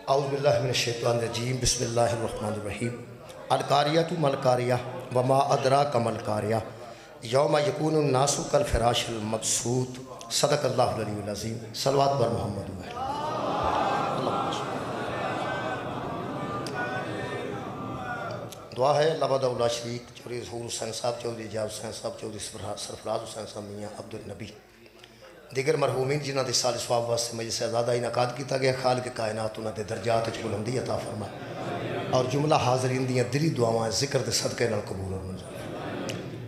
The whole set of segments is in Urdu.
اعوذ باللہ من الشیطان الرجیم بسم اللہ الرحمن الرحیم القاریۃ ملقاریہ وما ادراک ملقاریہ یوم یکون الناس کالفراش المبثوث صدق اللہ العلی العظیم صلوات بر محمد و آلہ۔ دعا ہے اللہ وحدہ لا شریک چودھری ظہور حسین صاحب، چودھری اعجاز حسین صاحب، چودھری سرفراز حسین صاحب میاں عبد النبی دیگر مرحومین جنہاں دے سال ثواب واسطے مجلس آزادہ انعقاد کیتا گیا، خالق کائنات انہاں دے درجات وچ بلندی عطا فرمائے اور جملہ حاضرین دیاں دلی دعاواں ذکر دے صدقے نال قبول اور منظور۔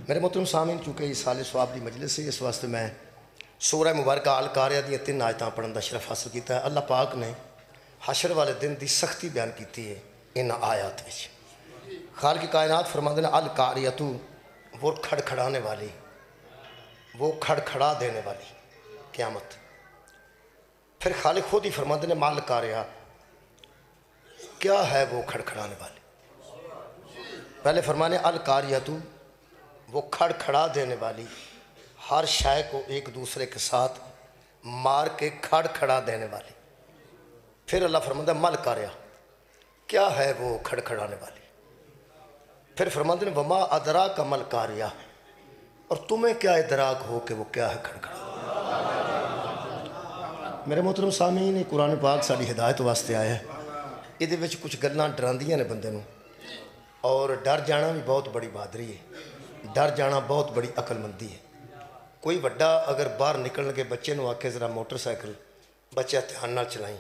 میرے محترم سامعین، چونکہ یہ سال ثواب دی مجلس ہے، اس واسطے میں سورہ مبارکہ القاریہ دیاں 3 آیتاں پڑھن دا شرف حاصل کیتا ہے۔ اللہ پاک نے حشر والے دن دی سختی بیان کیتی ہے ان آیات وچ۔ خالق کائنات فرماندے ہیں القاریۃ، وہ کھڑکھڑانے والی، وہ کھڑکھڑا دینے والی قیامت۔ پھر خالق خود ہی فرماندے ہیں مال قاریہ، کیا ہے وہ کھڑکھڑانے والی؟ پہلے فرمانے القاریۃ، وہ کھڑکھڑا دینے والی، ہر شے کو ایک دوسرے کے ساتھ مار کے کھڑکھڑا دینے والی۔ پھر اللہ فرماندہ مال قاریہ، کیا ہے وہ کھڑکھڑانے والی؟ پھر فرماندے ہیں وما ادراک مل قاریہ، اور تمہیں کیا ادراک ہو کہ وہ کیا ہے کھڑکھڑا۔ میرے محترم سامعین، یہ قرآن پاک ساری ہدایت واسطے آیا ہے۔ یہ وچ کچھ گلاں ڈراندیاں نے بندے نوں، اور ڈر جانا بھی بہت بڑی بہادری ہے، ڈر جانا بہت بڑی عقل مندی ہے۔ کوئی وڈا اگر باہر نکلن کے بچے نوں آکھے ذرا موٹر سائیکل بچہ دھیان نال چلائیں،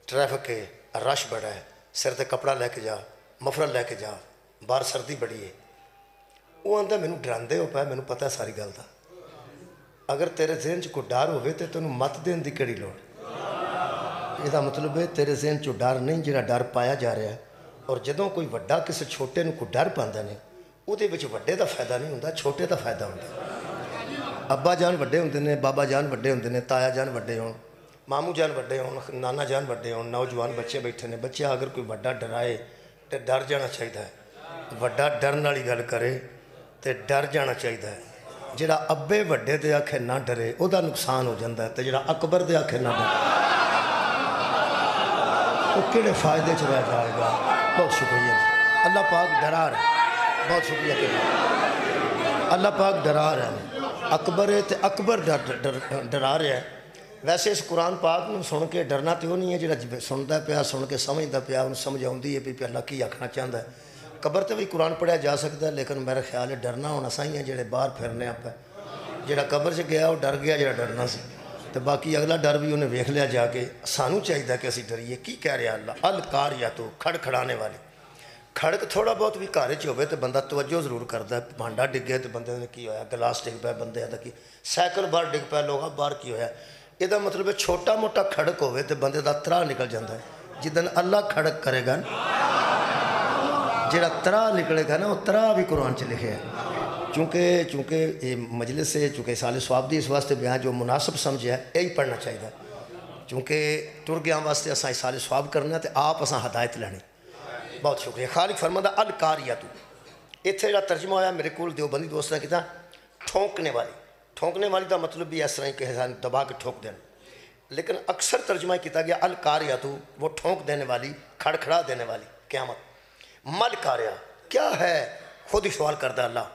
ٹریفک ہے، رش بڑا ہے، سر تے کپڑا لے کے جا، مفرل لے کے جا، باہر سردی بڑی ہے، وہ آندا مینوں ڈراندے ہو پے، مینوں پتہ ہے ساری گل دا۔ اگر تیرے ذہن چ کوئی ڈر ہوئے تو تینوں مت دین دی کیڑی لوڑ؟ یہ مطلب ہے تیرے ذہن چ ڈر نہیں، جہاں ڈر پایا جا رہا ہے۔ اور جدوں کوئی وڈا کسی چھوٹے نوں کوئی ڈر پاندا نے، وہ وڈے دا فائدہ نہیں ہوندا، چھوٹے دا فائدہ ہوندا۔ ابا جان وڈے ہوندے نے، بابا جان وڈے ہوندے نے، تایا جان وڈے ہون، ماموں جان وڈے ہون، نانا جان وڈے ہون، نوجوان بچے بیٹھے نے۔ بچہ اگر کوئی وڈا ڈرائے تو ڈر جانا چاہیے ہے، وڈا ڈرن والی گل کرے تو ڈر جانا چاہیے ہے۔ جڑا ابے وڈے دے آکھے نہ ڈرے او دا نقصان ہو جاندہ ہے، تو جڑا اکبر دے آکھے نہ ڈرے وہ کیڑے فائدے چ رہ جائے گا۔ بہت شکریہ جی، اللہ پاک ڈرا رہا ہے، بہت شکریہ کہ اللہ پاک ڈرا رہا ہے۔ اکبر ہے تو اکبر ڈرا رہا ہے۔ ویسے اس قرآن پاک نوں سن کے ڈرنا تو وہ نہیں ہے، جڑا سنتا پیا سن کے سمجھتا پیا انہوں سمجھ آتی ہے بھی اللہ کی آکھنا چاہتا ہے۔ قبر تے بھی قرآن پڑھیا جا سکتا ہے، لیکن میرا خیال ہے ڈرنا ہونا سہی ہے جڑے باہر پھرنے آپ ہے۔ جڑا قبر سے گیا وہ ڈر گیا، جڑا ڈرنا سی، تو باقی اگلا ڈر بھی انہیں ویکھ لیا جا کے۔ سانوں چاہیے کہ اسی ڈریے۔ کی کہہ رہا اللہ؟ القاریۃ، کھڑکھڑانے والی۔ کھڑک تھوڑا بہت بھی گھر چ ہوئے تو بندہ توجہ ضرور کرتا ہے۔ بھانڈا ڈگے تو بندے نے کی ہویا، گلاس ڈگ پیا بندے دا کی، سائیکل باہر ڈگ پیا لوگا باہر کی ہویا۔ یہ مطلب ہے چھوٹا موٹا کھڑک ہوئے تو بندے دا ترا نکل جاتا ہے۔ جدن اللہ کھڑک کرے گا، جڑا ترا نکلے گا نا، وہ ترا بھی قرآن چ لکھے ہے۔ چونکہ یہ مجلس سے چونکہ سال ثواب دی اس واسطے بیان جو مناسب سمجھے ہے یہی پڑھنا چاہیے، چونکہ ٹر گیا واسطے اساں سال ثواب کرنا تو آپ اساں ہدایت لینی۔ بہت شکریہ۔ خالق فرماتا القاریۃ، اتنے جڑا ترجمہ ہویا میرے کول دیوبندی دوست نے کیتا ٹھونکنے والی۔ ٹھونکنے والی دا مطلب بھی اس طرح کہ دبا کے ٹھونک دینا، لیکن اکثر ترجمہ کیتا گیا القاریۃ، وہ ٹھونک دینے والی، کھڑکھڑا دینے والی قیامت۔ مل قاریہ، کیا ہے؟ خود ہی سوال کرتا اللہ،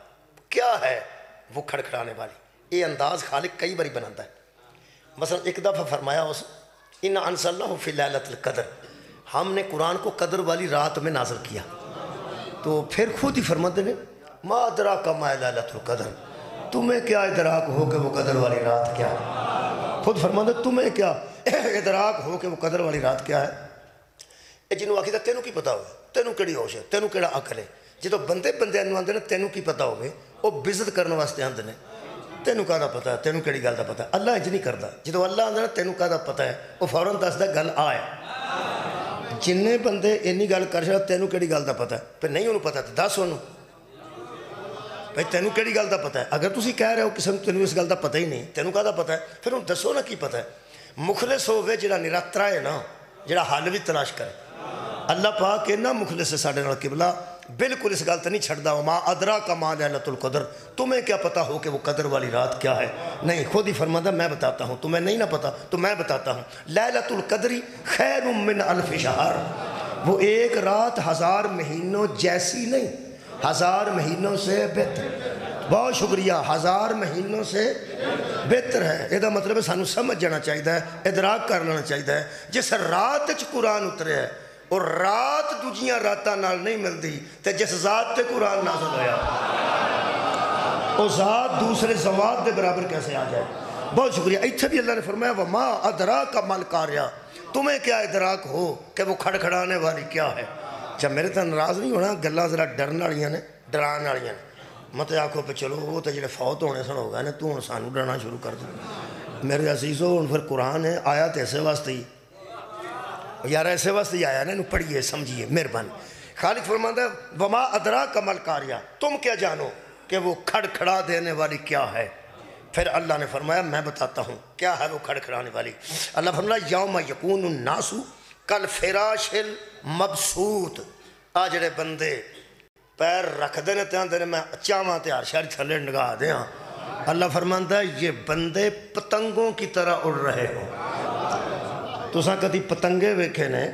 کیا ہے وہ کھڑکھڑانے والی؟ یہ انداز خالق کئی باری بناتا ہے۔ مثلا ایک دفعہ فرمایا اس ان انزلناہ فی لیلۃ القدر، ہم نے قرآن کو قدر والی رات میں نازل کیا۔ تو پھر خود ہی فرماتے ہیں ما ادراک ما لیلۃ القدر، تمہیں کیا ادراک ہو کہ وہ قدر والی رات کیا ہے؟ خود فرماتے ہیں تمہیں کیا ادراک ہو کہ وہ قدر والی رات کیا ہے؟ یہ جنہوں آخی تھا تینوں کی پتا ہوئے، تینوں کیڑی ہوش ہے، تینوں کیڑا عقل ہے؟ جدو بندے انہوں آتے ہیں تینوں کی پتا ہوئے، وہ بزت کرنے واسطے آتے ہیں تینوں کا پتا ہے، تینوں کیڑی گل کا پتا ہے۔ اللہ انج نہیں کرتا، جدو اللہ آتا ہے تینوں کا پتا ہے وہ فوراً دستا گل آئے۔ جن بندے اینی گل کر سکتے تینوں کیڑی گل کا پتا ہے، پھر نہیں انہوں پتا تو دس انہوں بھائی تینوں کیڑی گل کا پتا ہے۔ اگر تسی کہہ رہے ہو کسی تینوں اس گل کا پتا ہی نہیں، تینوں کا پتا ہے، پھر انہوں دسو نا کی پتا ہے۔ مخلص ہوئے جڑا نراترا ہے نا، جڑا حل بھی تلاش کرے۔ اللہ پاک اینا مخلص ہے ساڑھے نال قبلہ، بالکل اس گل تے نہیں چھڑدا وما ادراک ما لیلۃ القدر تمہیں کیا پتہ ہو کہ وہ قدر والی رات کیا ہے نہیں خود ہی فرماتا میں بتاتا ہوں تمہیں نہیں نہ پتہ تو میں بتاتا ہوں لیلۃ القدر خیر من الف شہر وہ ایک رات 1000 مہینوں جیسی نہیں 1000 مہینوں سے بہتر بہت شکریہ 1000 مہینوں سے بہتر ہے یہ مطلب ہے سانو سمجھ جانا چاہیے ادراک کر لینا چاہیے جس رات قرآن اترے ہے اور رات دوجیاں راتاں نال نہیں ملتی تے جس ذات تے قرآن نازل ہویا وہ ذات دوسرے ذوات دے برابر کیسے آ جائے بہت شکریہ اتھے بھی اللہ نے فرمایا وما ادراک ما القاریہ تمہیں کیا ادراک ہو کہ وہ کھڑکھڑانے والی کیا ہے اچھا میرے تو ناراض نہیں ہونا گلاں ذرا ڈرن والیاں نے ڈران والیاں نے مت آکھو پہ چلو وہ تو جڑے فوت ہونے سن ہو گئے نا تو ہن سانو ڈرنا شروع کر دو میرے عزیزو ہن پھر قرآن ہے آیا تو ایسے واسطے ہی یار ایسے واسطے ہی آیا نا انہوں پڑھیے سمجھیے مہربانی خالق فرماتا ہے وما ادراک ما القاریہ تم کیا جانو کہ وہ کھڑکھڑا دینے والی کیا ہے پھر اللہ نے فرمایا میں بتاتا ہوں کیا ہے وہ کھڑکھڑانے والی اللہ فرمایا یوم یکون الناس کالفراش المبثوث آ جڑے بندے پیر رکھ دینے تے آندے نے میں چاواں تے ہر شہر تھلے نگاہ دے ہاں اللہ فرماتا ہے یہ بندے پتنگوں کی طرح اڑ رہے ہوں تو ساں کدی پتنگے ویکھے نے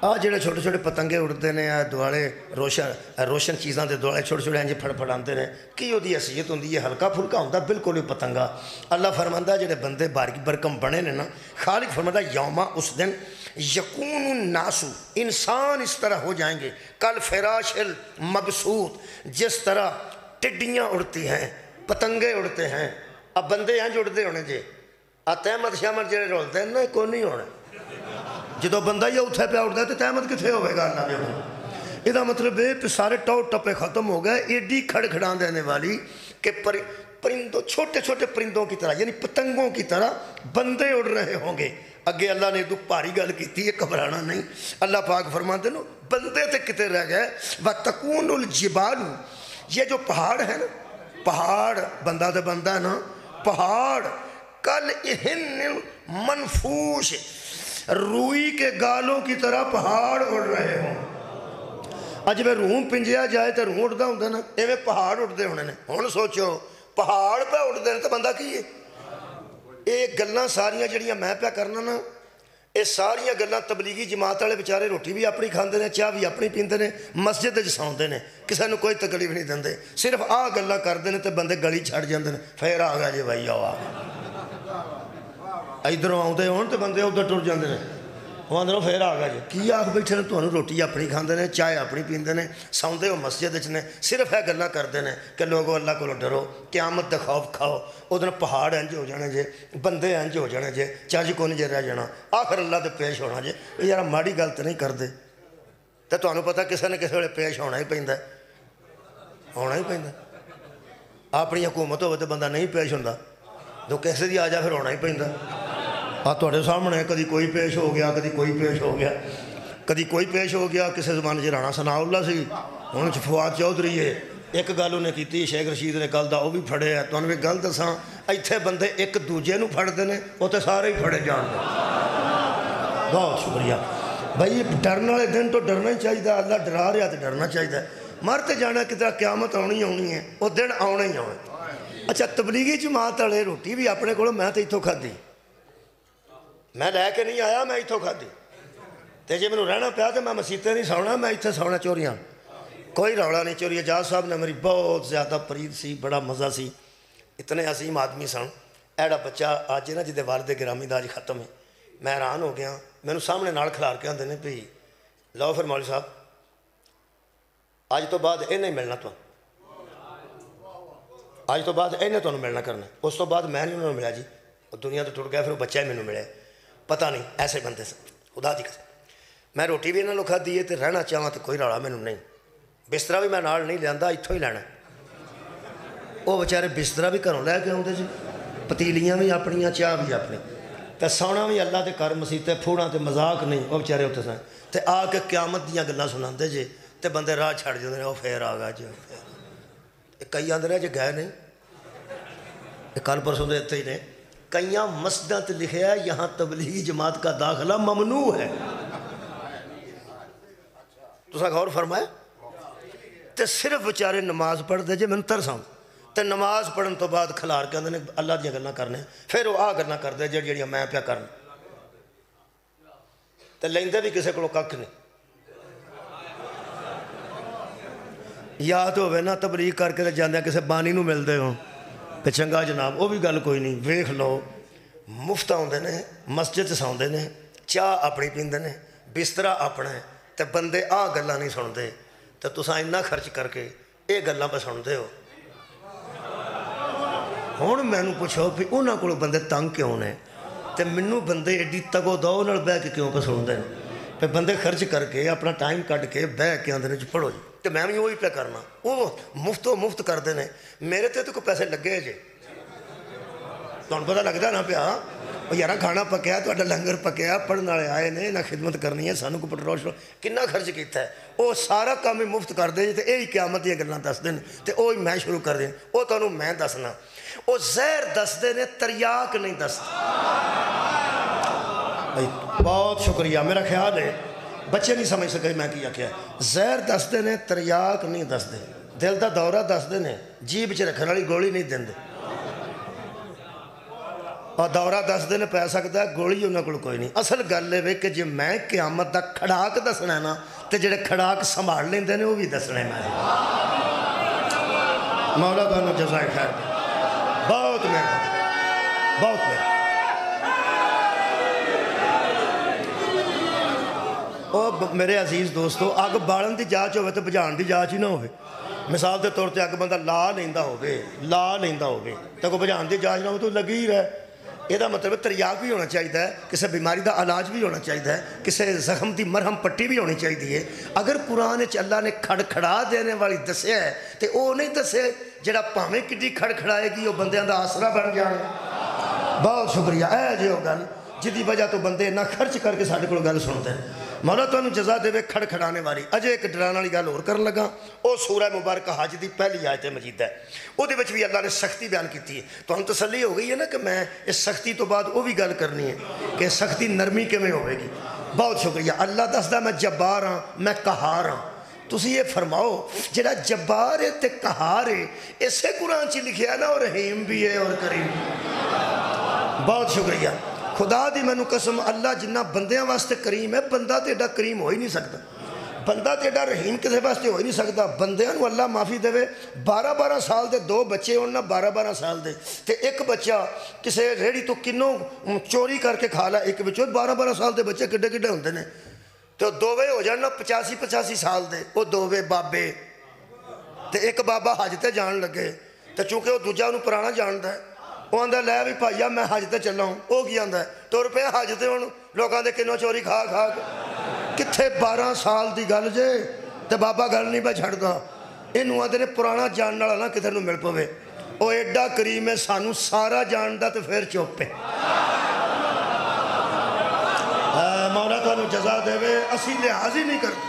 آ جڑے چھوٹے چھوٹے پتنگے اڑتے ہیں دوالے روشن چیزاں دے دوالے چھوٹے چھوٹے انجے پھڑ پھڑاندے نے کی وہ دی حیثیت ہوندی ہے ہلکا پھلکا ہوندا بالکل ہی پتنگا اللہ فرماندا جڑے بندے باریک برکم بنے نے نا خالق فرماندا یوما اس دن یکون الناس انسان اس طرح ہو جائیں گے کل فراش المبثوث جس طرح ٹڈیاں اڑتی ہیں پتنگے اڑتے ہیں اب بندے ہیں جو اڑتے ہونے جے تحمد شامد جڑے رولتے ہیں نا کوئی نہیں ہونے جدو بندہ یہ اتھے پہ اٹھتا ہے تو تحمد کتھے ہوئے گا اللہ نے یہ مطلب ہے سارے ٹاؤ ٹپے ختم ہو گئے ایڈی کھڑکھڑان دینے والی کہ پرندوں چھوٹے چھوٹے پرندوں کی طرح یعنی پتنگوں کی طرح بندے اڑ رہے ہوں گے اگے اللہ نے دکھ پاری گل کی تھی یہ گھبرانا نہیں اللہ پاک فرماتے ہیں بندے تے کتے رہ گئے وَتَكُونُ الْجِبَالُ یہ جو پہاڑ ہے نا پہاڑ بندہ تے بندہ ہے نا پہاڑ کل اہن منفوش روئی کے گالوں کی طرح پہاڑ اڑ رہے ہوں اج میں روح پنجیا جائے تو روح اڑتا ہوں نا ایویں پہاڑ اڑتے ہونے نے ہوں سوچو پہاڑ پہ اڑتے ہیں تو بندہ کی ہے یہ گلاں ساریاں جڑیاں میں پہ کرنا نا یہ ساریاں گلاں تبلیغی جماعت والے بیچارے روٹی بھی اپنی کھاندے نے چاہ بھی اپنی پیندے نے مسجد وچ سوندے نے کسے نوں کوئی تکلیف نہیں دیندے صرف آ گلاں کردے نے تے بندے گلی چھڑ جاندے نے پھر آ گیا جی بھائی آؤ آ ادھروں آتے ہون تو بندے ادھر ٹر جاندے نے وہ اندروں پھر آ گیا جی کی آکھ بیٹھے نے تمہیں روٹی اپنی کھاندے نے چائے اپنی پیندے نے سوندے ہو مسجد وچ نے صرف ہے گلاں کردے نے کہ لوگوں اللہ کو ڈرو قیامت دا خوف کھاؤ ادھر پہاڑ انج ہو جانے جے بندے انج ہو جانے جے چج کو نہیں جے رہ جانا آخر اللہ تے پیش ہونا جے یار ماڑی گل تے نہیں کردے تے تمہیں پتہ کسے نے کسے ویلے پیش ہونا ہی پیندا ہونا ہی پیندا اپنی حکومت ہوے تے بندہ نہیں پیش ہوندا جو کیسے دی آ جا پھر ہونا ہی پیندا تھوڑے سامنے کدی کوئی پیش ہو گیا کدی کوئی پیش ہو گیا کدی کوئی پیش ہو گیا کسی زمانے سے رانا ثناء اللہ سی ہوں فواد چودھری ہے ایک گل انہیں کی شیخ رشید نے گل دا وہ بھی پھڑے ہے تو بھی گل دساں ایتھے بندے ایک دوجے نو پھڑتے ہیں وہ تو سارے ہی پھڑے جان بہت شکریہ بھائی ڈرن والے دن تو ڈرنا ہی چاہیے اللہ ڈرا رہا تو ڈرنا چاہیے مرتے جانا کتنا قیامت آنی آنی ہے وہ دن آنا ہی آنا اچھا تبلیغی جماعت والے روٹی بھی اپنے کو میں تو اتوں کھادی میں لے کے نہیں آیا میں اتوں کھادی تے جے مینوں رہنا پیا تو میں مسیطے نہیں سونا میں اتنے سونا چوریاں کوئی رولا نہیں چوری اجاز صاحب نے میری بہت زیادہ پرید سی بڑا مزہ سی اتنے عظیم آدمی سن ایڑا بچہ آج نا جدے والد گرامی دا آج ختم ہے میں حیران ہو گیا مینوں سامنے نال کھلار کے آندے نے بھی لو پھر مولوی صاحب آج تو بعد یہ نہیں ملنا تو آج تو بعد یہ تمہیں ملنا کرنا اس تو بعد میں نہیں انہوں نے ملا جی وہ دنیا تو ٹوٹ گیا پھر وہ بچہ ہی مینوں ملے پتہ نہیں ایسے بندے سے خدا دی قسم میں روٹی بھی انہوں نے کھا دیے تو رہنا چاہواں تو کوئی رولا مینوں نہیں بسترا بھی میں نال نہیں لیا اتوں ہی لینا وہ بیچارے بسترا بھی گھروں لے کے آتے جی پتیلیاں بھی اپنیاں چاہ بھی اپنی تو سونا بھی اللہ کے گھر مسیطے پھوڑا تو مذاق نہیں وہ بیچارے اتنے سن تو آ کے قیامت دیاں گلاں سناندے جی تو بندے راہ چھڑ جاندے نے وہ پھر آ گیا جی کئی آدھے رہے جی گئے نہیں یہ کل پرسوں دے اتنے ہی نے کئی مسجدوں تے لکھیا ہے یہاں تبلیغی جماعت کا داخلہ ممنوع ہے تو غور فرمائے تے صرف بیچارے نماز پڑھتے جے میں ترس آؤں تے نماز پڑھن تو بعد کھلار کے آدھے اللہ دیا گلاں کرنے پھر وہ آ گلاں کرتے جڑیاں میں پیا کرنا تے لیندے بھی کسے کو ککھ نہیں یاد ہوئے نا تبلیغ کر کے جاندے کسے بانی نو ملدے ہوں کہ چنگا جناب وہ بھی گل کوئی نہیں ویکھ لو مفت آؤندے نے مسجد ساؤندے نے چاہ اپنی پیندے نے بسترا اپنا ہے تے بندے آ گلاں نہیں سنتے تے تساں اتنا خرچ کر کے یہ گلاں پہ سنتے ہو ہوں مینوں پوچھو بھی انہاں کول بندے تنگ کیوں نے تے منوں بندے ایڈی تگو دو نال بہ کے کیوں پہ سنتے ہیں پہ بندے خرچ کر کے اپنا ٹائم کٹ کے بہ کے آندے نے پڑھو جی تے میں بھی وہی پہ کرنا وہ مفت کرتے ہیں میرے تے تو کوئی پیسے لگے جے تمہیں پتہ لگتا نا پیا یار کھانا پکیا تہاڈا لنگر پکیا پڑھنے والے آئے نے انہیں خدمت کرنی ہے سانوں کو پٹرول کنا خرچ کیتا ہے وہ سارا کام ہی مفت کر دے تے یہی قیامت دیا گلاں دس دیں تے وہی میں شروع کر دیں وہ تمہیں میں دسنا وہ زہر دستے نے تریاک نہیں دستے بہت شکریہ میرا خیال ہے بچے نہیں سمجھ سکے میں کیا کیا زہر دستے نے تریاک نہیں دستے دل دا دورہ دستے نے جیب چ رکھنے والی گولی نہیں دیں اور دورہ دستے نے پی سکتا ہے گولی انہوں کو کوئی نہیں اصل گل ہے کہ جی میں قیامت دا کھڑاک دسنا ہے نا تو جڑے کھڑاک سنبھال لیندے نے وہ بھی دسنا ہے میں مولا تانوں جزائے خیر بہت مہربانی بہت مہربانی میرے عزیز دوستو اگ بالن دی جاچ ہوئے تو بجھان دی جاچ ہی نہ ہوئے مثال دے طور تے اگ بندہ لا لیندہ ہوئے تو کوئی بجھان دی جاچ نہ ہوئے تو لگی ہی رہے یہ دا مطلب تریاک بھی ہونا چاہیے کسے بیماری دا علاج بھی ہونا چاہیے کسے زخم دی مرہم پٹی بھی ہونی چاہیے اگر قرآن اللہ نے کھڑکھڑا دینے والی دسیا ہے تو وہ نہیں دسے جڑا پاویں کڈی کھڑکھڑائے گی وہ بندیاں دا آسرا بن جانے بہت شکریہ اے جی وہ گل جدی وجہ تو بندے نہ خرچ کر کے ساڈے کول گل سنتے ہیں مولا تانوں جزا دے کھڑکھڑانے والی اجے ایک ڈرانے والی گل اور کرن لگا وہ سورہ مبارکہ حج دی پہلی آیت مجید ہے وہ دے وچ بھی اللہ نے سختی بیان کیتی ہے تانوں تسلی ہو گئی ہے نا کہ میں اس سختی تو بعد وہ بھی گل کرنی ہے کہ سختی نرمی کیویں ہوے گی بہت شکریہ اللہ دسدا میں جبار ہاں میں قہار ہاں تسی یہ فرماؤ جڑا جبار ہے تے قہار ہے اسے قرآن چ لکھیا نا اور رحیم بھی ہے اور کریم بہت شکریہ خدا دی مینوں قسم اللہ جنہ بندیاں واسطے کریم ہے بندہ تے ایڈا کریم ہو ہی نہیں سکتا بندہ تے ایڈا رحیم کسے واسطے ہو ہی نہیں سکتا بندیاں نو اللہ معافی دے 12 سال دے 2 بچے ہون نا 12 سال دے تے ایک بچہ کسے ریڑی تو کنوں چوری کر کے کھا لا ایک بچوں 12 سال دے بچے کڈے کڈے ہوندے نے تو دووے ہو جان نا 85 سال دے وہ دووے بابے تے ایک بابا حج تے جان لگے تے چونکہ وہ دوجا انہوں پرانا جاندا ہے وہ آندہ لے بھی بھائیا میں حج تے چلا ہوں وہ کی آندہ ہے تو روپے حج تے ہوں لوگ آندے کنوں چوری کھا کے کتھے 12 سال دی گل جے تے بابا گل نہیں پہ چھڑ دا انہوں آندے نے پرانا جاننا لانا کتھے نو مل پوے وہ ایڈا کریم ہے سانو سارا جاندا تے پھر چوپے مولا تانوں جزا دے وے اسی لحاظ ہی نہیں کرتے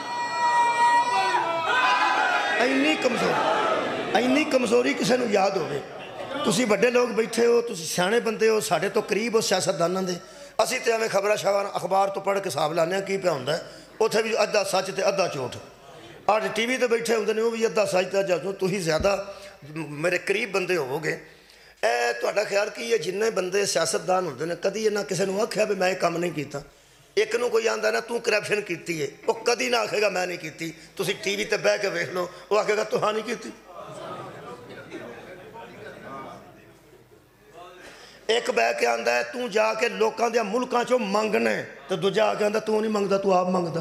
اینی کمزوری کسے نو یاد ہوئے تسی بڑے لوگ بیٹھے ہو تسی سیانے بندے ہو ساڑھے تو قریب ہو سیاست دانوں دے اسی تے ہمیں خبرہ شاوان اخبار تو پڑھ کے صاحب لانے کی پہ ہوندہ ہے اتھے بھی ادھا سچ تے ادھا جھوٹ آج ٹی وی تے بیٹھے ہوندے نے وہ بھی ادھا سچ تے ادھا جھوٹ تو ہی زیادہ میرے قریب بندے ہو گے تہاڈا خیال کی یہ جننے بندے سیاست دان ہوندے نے کدی نہ کسے نو آکھیا بھی میں کام نہیں کیتا ایک نو کوئی آندہ نا تو کرپشن کیتی ہے وہ کدی نہ آکھے گا میں نہیں کیتی تسی ٹی وی تے بہ کے ویکھ لو وہ آکھے گا تو ہاں نہیں کیتی ایک بہ کے آندہ ہے تو جا کے لوکاں دیا ملکاں چو مانگنے تو دو جا کے آندہ تو نہیں مانگدا تو آپ مانگدا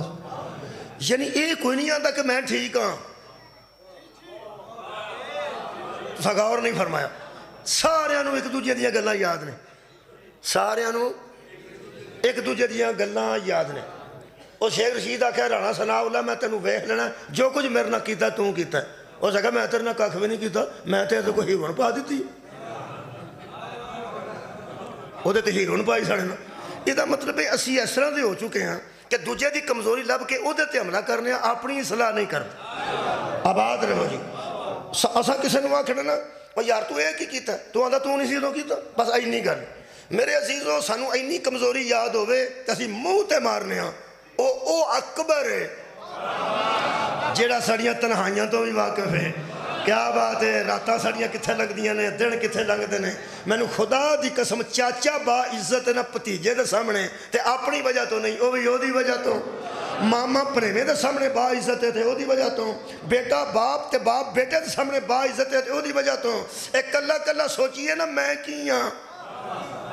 یعنی ایک کوئی نہیں آندہ کہ میں ٹھیک ہاں تو سگاور نہیں فرمایا سارے انہوں ایک دوجہ دیا گلہ یاد نے سارے انہوں ایک دوجہ دیا گلہ یاد نے وہ شیخ رشید آکھا رانا ثناء اللہ میں تینوں ویکھ لینا جو کچھ میرے نہ کیتا تو کیتا ہے وہ سکھا میں تیرے نہ کاکھ بھی نہیں کیتا میں تیرے کو ہیرون پا دیتی وہ تو ہیرون پائی ساڑے نا یہ دا مطلب ہے اسی اس طرح دے ہو چکے ہیں کہ دوجہ دی کمزوری لب کے وہ تے حملہ کرنے ہیں اپنی اصلاح نہیں کرتے آباد رہو جی اسا کسے نو آکھنا نا وہ یار تو ایک ہی کیتا ہے تو آندہ تو نہیں سی تو کیتا بس اینی گل میرے عزیزوں سانو اینی کمزوری یاد ہوئے کہ اسی منہ تے مارنے ہیں او اکبر ہے جیڑا سڑیاں تنہائیاں تو بھی واقف ہے. کیا بات ہے. راتاں سڑیاں کتھے لگدیاں نے, دن کتھے لنگدے نے. مینوں خدا دی قسم چاچا با عزت ہے نا بھتیجے دے سامنے تے اپنی وجہ تو نہیں, وہ بھی اودی وجہ تو. ماما پریوے دے سامنے با عزت ہے تے اودی وجہ تو. بیٹا باپ تے باپ بیٹے دے سامنے با عزت ہے تے اودی وجہ تو. ایک کلا کلا سوچیے نا میں کی ہاں,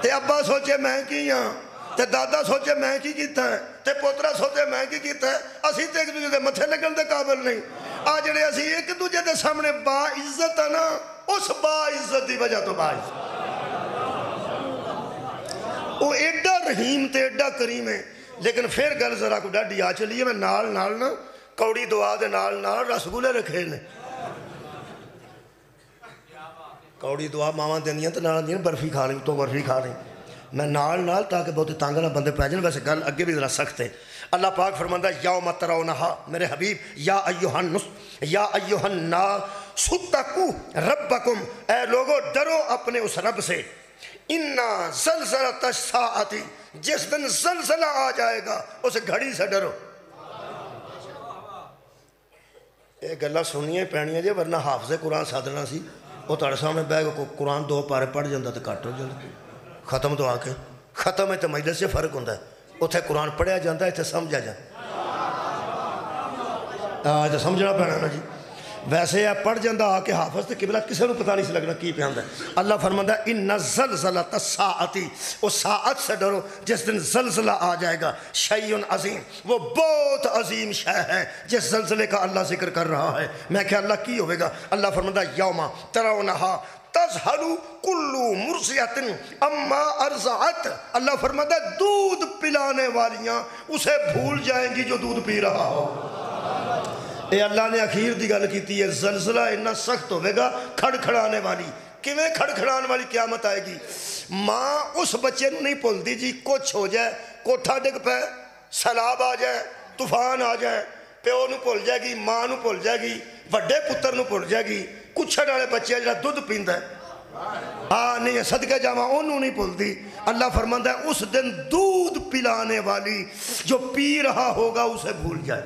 تے ابا سوچے میں کی ہاں, تے دادا سوچے میں کی کیتا ہے, تے پوترا سوچے میں کی کیتا ہے. اسی تے ایک دوجے دے متھے لگن دے قابل نہیں. آ جڑے اسی ایک دوجے دے سامنے با عزت ہے نا, اس با عزت دی وجہ تو با عزت. وہ ایڈا رحیم تے ایڈا کریم ہے. لیکن پھر گل ذرا کو ڈاڈی آ چلیے, میں نال نال نا کوڑی دعا دے نال نال رسگولے رکھے نے. کوڑی دعا ماواں دیندیاں تے نال دیاں برفی کھا لیں تو برفی کھا لیں. میں نال نال تاکہ بہت تانگ نہ بندے پہ جائیں. ویسے گل اگے بھی ذرا سخت ہے. اللہ پاک فرماندہ یوم ترونہا, میرے حبیب یا ایہا الناس اتقوا ربکم, اے لوگو ڈرو اپنے اس رب سے. انا زلزلۃ الساعۃ, جس دن زلزلہ آ جائے گا اس گھڑی سے ڈرو. یہ گلہ سنیے پینیاں جی, ورنہ حافظ قرآن سادنا سی وہ تڑ سامنے بیگ کو قرآن 2 پارے پڑھ جاندہ تے کٹ ہو جاندہ. ختم تو آ کے ختم ہے تو مجلس سے فرق ہوندہ ہے. اتھے قرآن پڑھیا جاندہ ہے, اتھے سمجھا جاندہ ہے. سمجھنا پہنا نا جی. ویسے یہ پڑھ جاندہ آ کے حافظ تے قبلہ کسے نو پتہ نہیں سے لگنا کی پہ آندہ ہے. اللہ فرماندہ ان زلزلۃ الساعۃ, اس ساعت سے ڈرو جس دن زلزلہ آ جائے گا. شیء عظیم, وہ بہت عظیم شے ہے جس زلزلے کا اللہ ذکر کر رہا ہے. میں کہ اللہ کی ہوئے گا. اللہ فرماندہ یوم ترونہا تذہل کل مرضعۃ اما ارضعت. اللہ فرماتا ہے دودھ پلانے والیاں اسے بھول جائیں گی جو دودھ پی رہا ہو. اے اللہ نے اخیر دی گل کیتی ہے. زلزلہ اتنا سخت ہوئے گا, کھڑکھڑانے والی. کیویں کھڑکھڑانے والی قیامت آئے گی. ماں اس بچے نو نہیں بھول دی جی, کچھ ہو جائے, کوٹھا ڈگ پہ, سیلاب آ جائے, طوفان آ جائے, پیو نو بھول جائے گی, ماں نو بھول جائے گی, وڈے پتر نو بھول جائے گی. کچھڑ والے بچے جڑا دودھ پیندا ہے نہیں صدقہ جاواں انہوں نہیں بھولدی. اللہ فرماتا ہے اس دن دودھ پلانے والی جو پی رہا ہوگا اسے بھول جائے.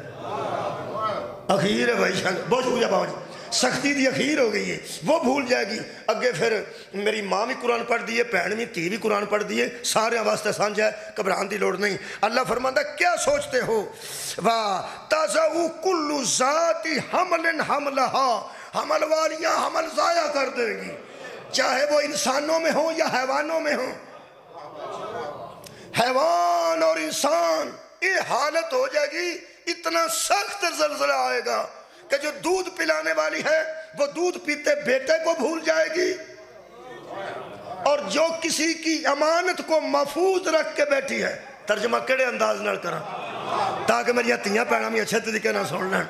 اخیر ہے بھائی, بہت شکریہ بابا جی, سختی دی اخیر ہو گئی ہے, وہ بھول جائے گی. اگے پھر میری ماں بھی قرآن پڑھ دیئے, بہن بھی تھی بھی قرآن پڑھ دیئے, سارے واسطے سانجھ ہے, گھبران دی لوڑ نہیں. اللہ فرماتا ہے کیا سوچتے ہو. وَتَضَعُ كُلُّ ذَاتِ حَمْلٍ حَمْلَهَا, حمل والیاں حمل ضائع کر دے گی, چاہے وہ انسانوں میں ہوں یا حیوانوں میں ہوں. حیوان اور انسان یہ حالت ہو جائے گی. اتنا سخت زلزلہ آئے گا کہ جو دودھ پلانے والی ہے وہ دودھ پیتے بیٹے کو بھول جائے گی, اور جو کسی کی امانت کو محفوظ رکھ کے بیٹھی ہے. ترجمہ کیڑے انداز نال کرا تاکہ میری تیاں پیڑا میں اچھے طریقے نہ سن لیں.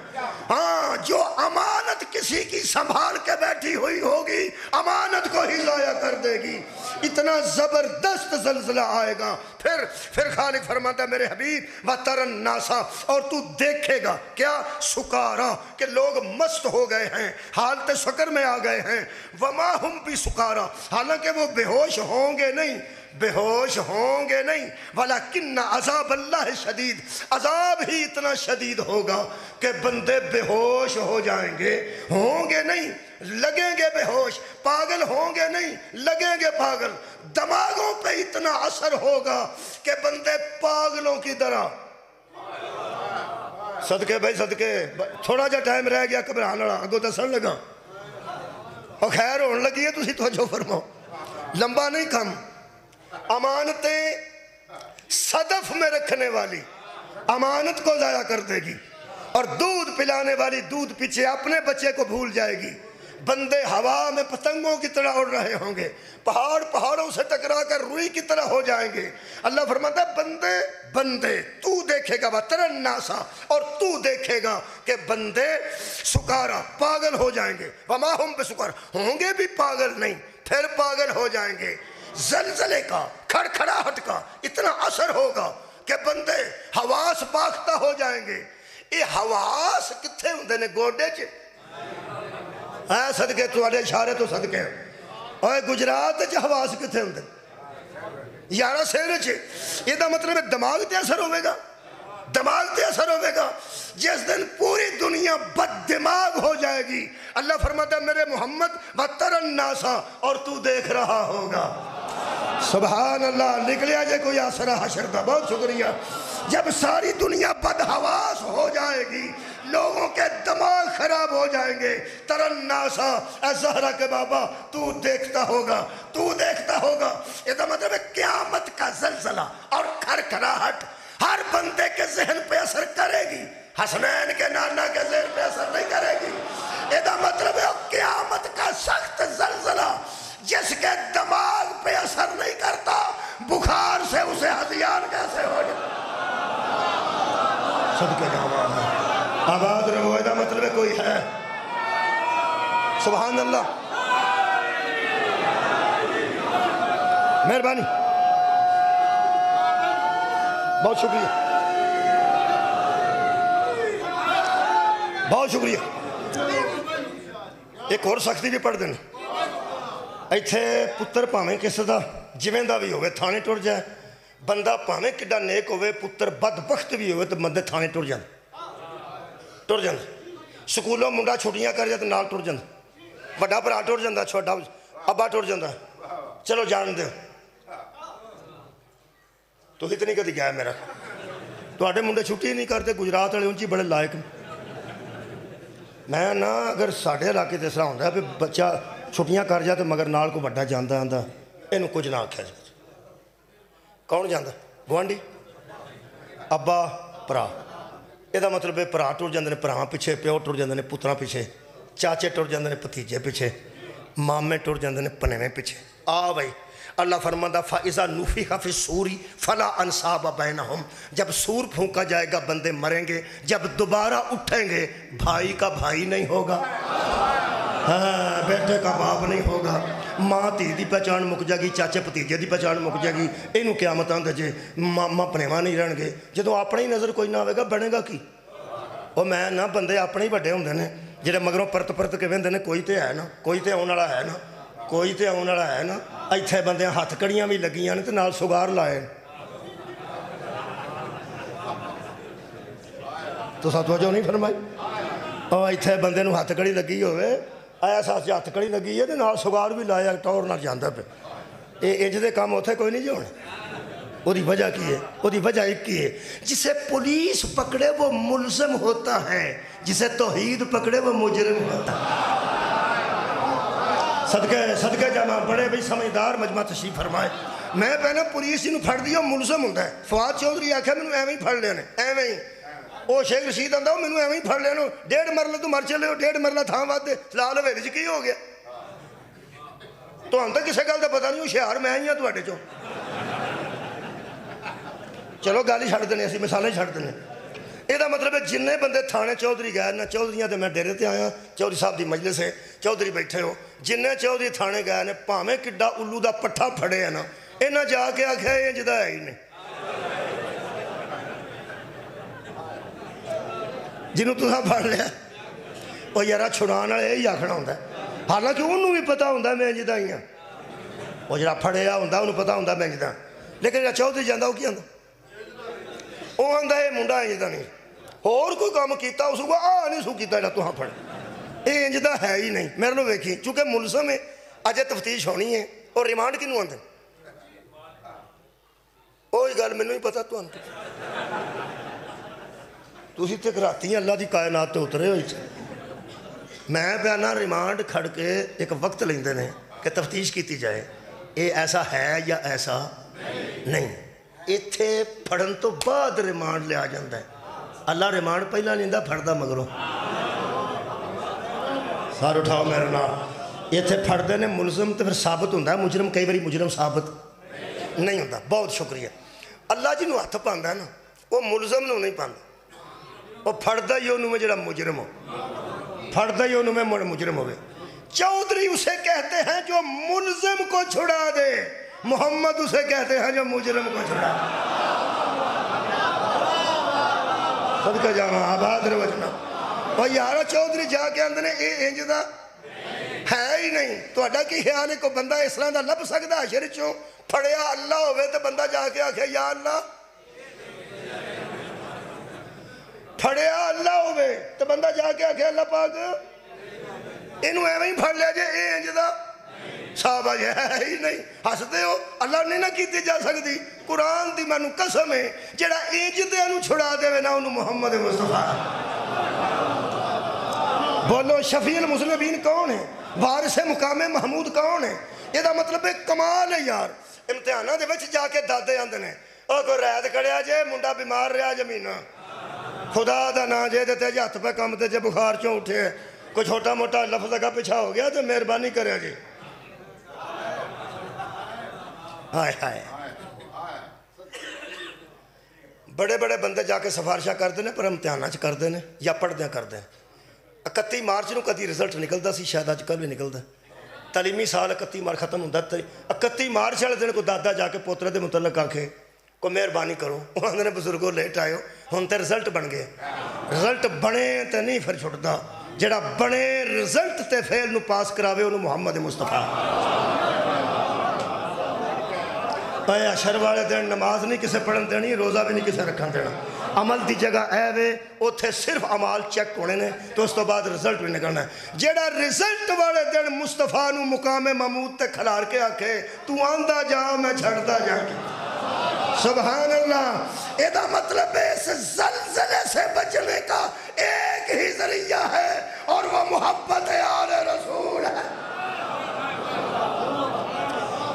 ہاں, جو امانت کسی کی سنبھال کے بیٹھی ہوئی ہوگی امانت کو ہی ضائع کر دے گی. اتنا زبردست زلزلہ آئے گا. پھر خالق فرماتا ہے میرے حبیب وَتَرَ النَّاسَ, اور تو دیکھے گا کیا, سکارا, کہ لوگ مست ہو گئے ہیں, حالت سکر میں آ گئے ہیں. وَمَا هُمْ بِسُکَارَا, حالانکہ وہ بے ہوش ہوں گے نہیں, بے ہوش ہوں گے نہیں. وَلَكِنَّ عَذَابَ اللَّهِ شَدِيد, عذاب ہی اتنا شدید ہوگا کہ بندے بے ہوش ہو جائیں گے. ہوں گے نہیں, لگیں گے بے ہوش. پاگل ہوں گے نہیں, لگیں گے پاگل. دماغوں پہ اتنا اثر ہوگا کہ بندے پاگلوں کی طرح. صدقے بھائی صدقے, تھوڑا جا ٹائم رہ گیا, گھبران لڑا اگو دسن لگا, اور خیر ہون لگی ہے, تسی توجہ فرماؤ, لمبا نہیں کم. امانتیں صدف میں رکھنے والی امانت کو ضائع کر دے گی, اور دودھ پلانے والی دودھ پیچھے اپنے بچے کو بھول جائے گی. بندے ہوا میں پتنگوں کی طرح اڑ رہے ہوں گے, پہاڑوں سے ٹکرا کر روئی کی طرح ہو جائیں گے. اللہ فرماتا ہے بندے تو دیکھے گا وَتَرَ النَّاسَ, اور تو دیکھے گا کہ بندے سکارا, پاگل ہو جائیں گے. وَمَا هُمْ بِسُکَارَا, ہوں گے بھی پاگل نہیں, پھر پاگل ہو جائیں گے. زلزلے کا, کھڑکھڑاہٹ کا اتنا اثر ہوگا کہ بندے حواس باختہ ہو جائیں گے. یہ حواس کتھے ہوندے نے, گوڑے چے صدقے تواڈے اشارے تو صدقے. اوے گجرات چ حواس کتھے ہوندے, یارہ سیر چے. یہ دا مطلب ہے دماغ تے اثر ہوئے گا, دماغ تے اثر ہوئے گا. جس دن پوری دنیا بد دماغ ہو جائے گی، اللہ فرماتا ہے میرے محمد وَتَرَ النَّاسَ، اور تو دیکھ رہا ہوگا۔ سبحان اللہ، نکلیا جائے کوئی آسرا حشر دا، بہت شکریہ۔ جب ساری دنیا بدحواس ہو جائے گی، لوگوں کے دماغ خراب ہو جائیں گے، تَرَ النَّاسَ، اے زہرا کے بابا تو دیکھتا ہوگا، تو دیکھتا ہوگا۔ یہ تو مطلب ہے قیامت کا زلزلہ اور کھڑکھڑاہٹ ہر بندے کے ذہن پہ اثر کرے گی، حسنین کے نانا کے ذہن پہ اثر نہیں کرے گی۔ یہ تو مطلب ہے قیامت کا سخت زلزلہ جس کے دماغ پہ اثر نہیں کرتا، بخار سے اسے ہذیان کیسے ہو جائے۔ صدقے جاواں ہے، آباد رہو، یہ مطلب ہے کوئی ہے۔ سبحان اللہ، مہربانی، بہت شکریہ، بہت شکریہ۔ ایک اور سختی بھی پڑھ دینا، ایتھے پتر پاویں کسے دا جویں دا بھی ہوئے تھانے ٹر جائے، بندہ پاویں کڈا نیک ہوئے، پتر بدبخت بھی ہوئے تو بندے تھانے ٹر جاندے۔ سکولوں منڈا چھٹیاں کر جاتے نال ٹر جاندے، بڑا بھرا ٹر جاندہ، چھوٹا ابا ٹر جاندہ، چلو جان دے۔ تو اتنی کدی گیا ہے میرا، تو آٹے منڈے چھٹی نہیں کرتے، گجرات والے انچی بڑے لائق۔ میں نا اگر ساڑھے علاقے تے سرا ہوندہ ہے پہ بچہ چھٹیاں کر جاتے مگر نال کو بڑا جاندہ آندہ، اینو کچھ نہ آکھیا جاتا۔ کون جاندہ؟ گوانڈی، ابا، پرا۔ یہ مطلب ہے پرا ٹر جاندے نے پراں پیچھے، پیو ٹر جاندے نے پتراں پیچھے، چاچے ٹر جاندے نے پتیجے پیچھے، مامے ٹر جاندے نے پنیویں پیچھے۔ آ بھائی اللہ فرماتا فَإِذَا نُفِخَ فِي الصُّورِ فَلَا أَنْسَابَ بَيْنَهُمْ، جب سور پھونکا جائے گا بندے مریں گے، جب دوبارہ اٹھیں گے بھائی کا بھائی نہیں ہوگا، ہاں بیٹے کا باپ نہیں ہوگا، ماں تھی دی پہچان مک جائے گی، چاچے پتیجے دی پہچان مک جائے گی، اینو قیامت آندے جے ماما پنیواں نہیں رہن گے۔ جدوں اپنے ہی نظر کوئی نہ ہوئے گا بنے گا کی؟ اور میں نا بندے اپنے ہی بڑے ہوندے نے جڑے مگروں پرت پرت کے ویندے نے کوئی تے ہے نا، کوئی تے آن والا ہے نا، کوئی تے آن والا ہے نا۔ ایتھے بندے ہاتھ کڑیاں بھی لگیاں نے تے نال سگار لائے، تو ساتھ توجہ نہیں فرمائی؟ اور ایتھے بندے نو ہاتھ کڑی لگی ہوئے، آیا ساتھ ہاتھ کڑی لگی ہے تے نال سگار بھی لایا، ٹور نہ جاندہ پہ۔ انج دے کام ہوتے کوئی نہیں جو ہونے۔ وہ دی وجہ کی ہے؟ وہ دی وجہ ایک کی ہے، جسے پولیس پکڑے وہ ملزم ہوتا ہے، جسے توحید پکڑے وہ مجرم ہوتا ہے۔ صدقہ جامع بڑے بھی سمجھدار مجمع تشریف فرمائے۔ میں پہنا پولیس جنہوں پھڑ دیا ملزم ہوتا ہے۔ فواد چودھری آکھا میں نے ایویں ہی پھڑ لینے، ایویں ہی۔ وہ شیخ رشید آندہ میں نے ایویں ہی پھڑ لینے، 1.5 مرلہ تو مر چلے ہو، 1.5 مرلہ تھا بات دے، لال ویلی جی کی ہو گیا؟ تو ہم تک کسے گل دا پتہ نہیں، ہوشیار میں ہی ہاں تو اٹھے چو۔ چلو گالی چھڑ دینے، ایسی مثالیں چھڑ دینے۔ یہ مطلب ہے جنہیں بندے تھانے چودھری گئے نا، چودھریاں تے میں ڈیرے تے آیا، چودھری صاحب دی مجلس ہے، چودھری بیٹھے ہو، جنہیں چودھری تھانے گئے نے پاویں کڈا الو دا پٹھا پھڑے ہیں نا، انہاں جا کے آکھیا یہ جدا ہے ہی نہیں۔ جنہوں تساں پڑھ لیا وہ یارا چھڑان والے یہی آکھنا ہوندہ ہے، حالانکہ انہوں بھی پتہ ہوندہ ہے میں جدا ہی ہاں، وہ جڑا پھڑیا ہوندہ انہوں پتہ ہوندہ میں جدا، لیکن جڑا چودھری جاندہ وہ کی آندہ؟ وہ آندہ ہے منڈا انجدہ نہیں، اور کوئی کام کیتا اس کو نہیں سو کیتا جڑا تو ہاں پڑھ، یہ انجدہ ہے ہی نہیں۔ میرے لو ویکھی چونکہ ملزم ہے اجے تفتیش ہونی ہے، اور ریمانڈ کنوں آندے وہی گل میں نہیں پتا تو آندے تو اسی تک راتی ہیں اللہ دی کائنات تے اترے ہوئی تھے۔ میں بیانا ریمانڈ کھڑ کے ایک وقت لیندے نے کہ تفتیش کیتی جائے، یہ ایسا ہے یا ایسا نہیں، ایتھے پھڑن تو بعد ریمانڈ لے آ جاندہ ہے۔ اللہ ریمانڈ پہلا لیندہ پھڑدہ مگروں، سار اٹھاؤ میرے نام، ایتھے پھڑدے نے ملزم تے پھر ثابت ہوندہ ہے، مجرم کئی باری مجرم ثابت نہیں ہوندہ۔ بہت شکریہ۔ اللہ جی نو ہاتھ پاندہ ہے نا، وہ ملزم نو نہیں پاندہ، وہ پھڑدہ ہی انہوں میں جڑا مجرم ہو، پھڑدہ ہی انہوں میں مجرم ہوئے۔ چودھری اسے کہتے ہیں جو ملزم کو چھڑا دے، محمد اسے کہتے ہیں جو مجرم کو چھڑا دے۔ صدقہ جانا آباد روجنا۔ اور یارہ چودھری جا کے اندر نے اے انجدہ ہے ہی نہیں، تو اڈا کی خیال ہے کو بندہ اسلام دا لب سکتا عشر چوں پھڑیا اللہ ہوئے تو بندہ جا کے آکھے یا اللہ، پھڑیا اللہ ہوے تو بندہ جا کے آکھے اللہ پاک اینو ایویں ہی پھڑ لیا جے اے انج دا صحابہ یہ ہے ہی نہیں ہسدے ہو اللہ نے نہ کیتی جا سکتی قرآن دی مینوں قسم ہے جڑا انج تے انو چھڑا دے نا انو محمد مصطفیٰ بولو شفیع المذنبین کون ہے وارث مقام محمود کون ہے یہ دا مطلب ہے کمال ہے یار امتحانہ دے وچ جا کے دادے آندے نے او کوئی رید کڑیا جے منڈا بیمار رہا جمینہ خدا دا نا جے دیتے جے ہاتھ پہ کام تے جے بخار چوں اٹھے کوئی چھوٹا موٹا لفظ کا پیچھا ہو گیا تو مہربانی کرے جی ہائے ہائے بڑے بڑے بندے جا کے سفارشہ کرتے ہیں پر امتحانہ چ کرتے ہیں یا پڑھدے کرتے ہیں 31 مارچ نو کدی رزلٹ نکلتا سی شاید اج کل بھی نکلتا تعلیمی سال 31 مارچ ختم ہوتا 31 مارچ والے دن کو دادا جا کے پوترے دے متعلق آکھے کو مہربانی کرو انہوں نے بزرگوں لیٹ آئے ہو ہن تے رزلٹ بن گئے رزلٹ بنے تے نہیں پھر چھٹتا جڑا بنے رزلٹ تے فیل نو پاس کراوے انہوں محمد مصطفیٰ اے عشر والے دن نماز نہیں کسے پڑھن دینی روزہ بھی نہیں کسے رکھن دینا عمل دی جگہ اے وے اتھے صرف عمال چیک ہونے نے تو اس تو بعد رزلٹ بھی نکلنا ہے جیڑا رزلٹ والے دن مصطفیٰ نو مقام محمود تے کھلار کے آکھے تو آندہ جا میں چھڑتا جا سبحان اللہ یہ مطلب ہے اس زلزلے سے بچنے کا ایک ہی ذریعہ ہے اور وہ محبت آل رسول ہے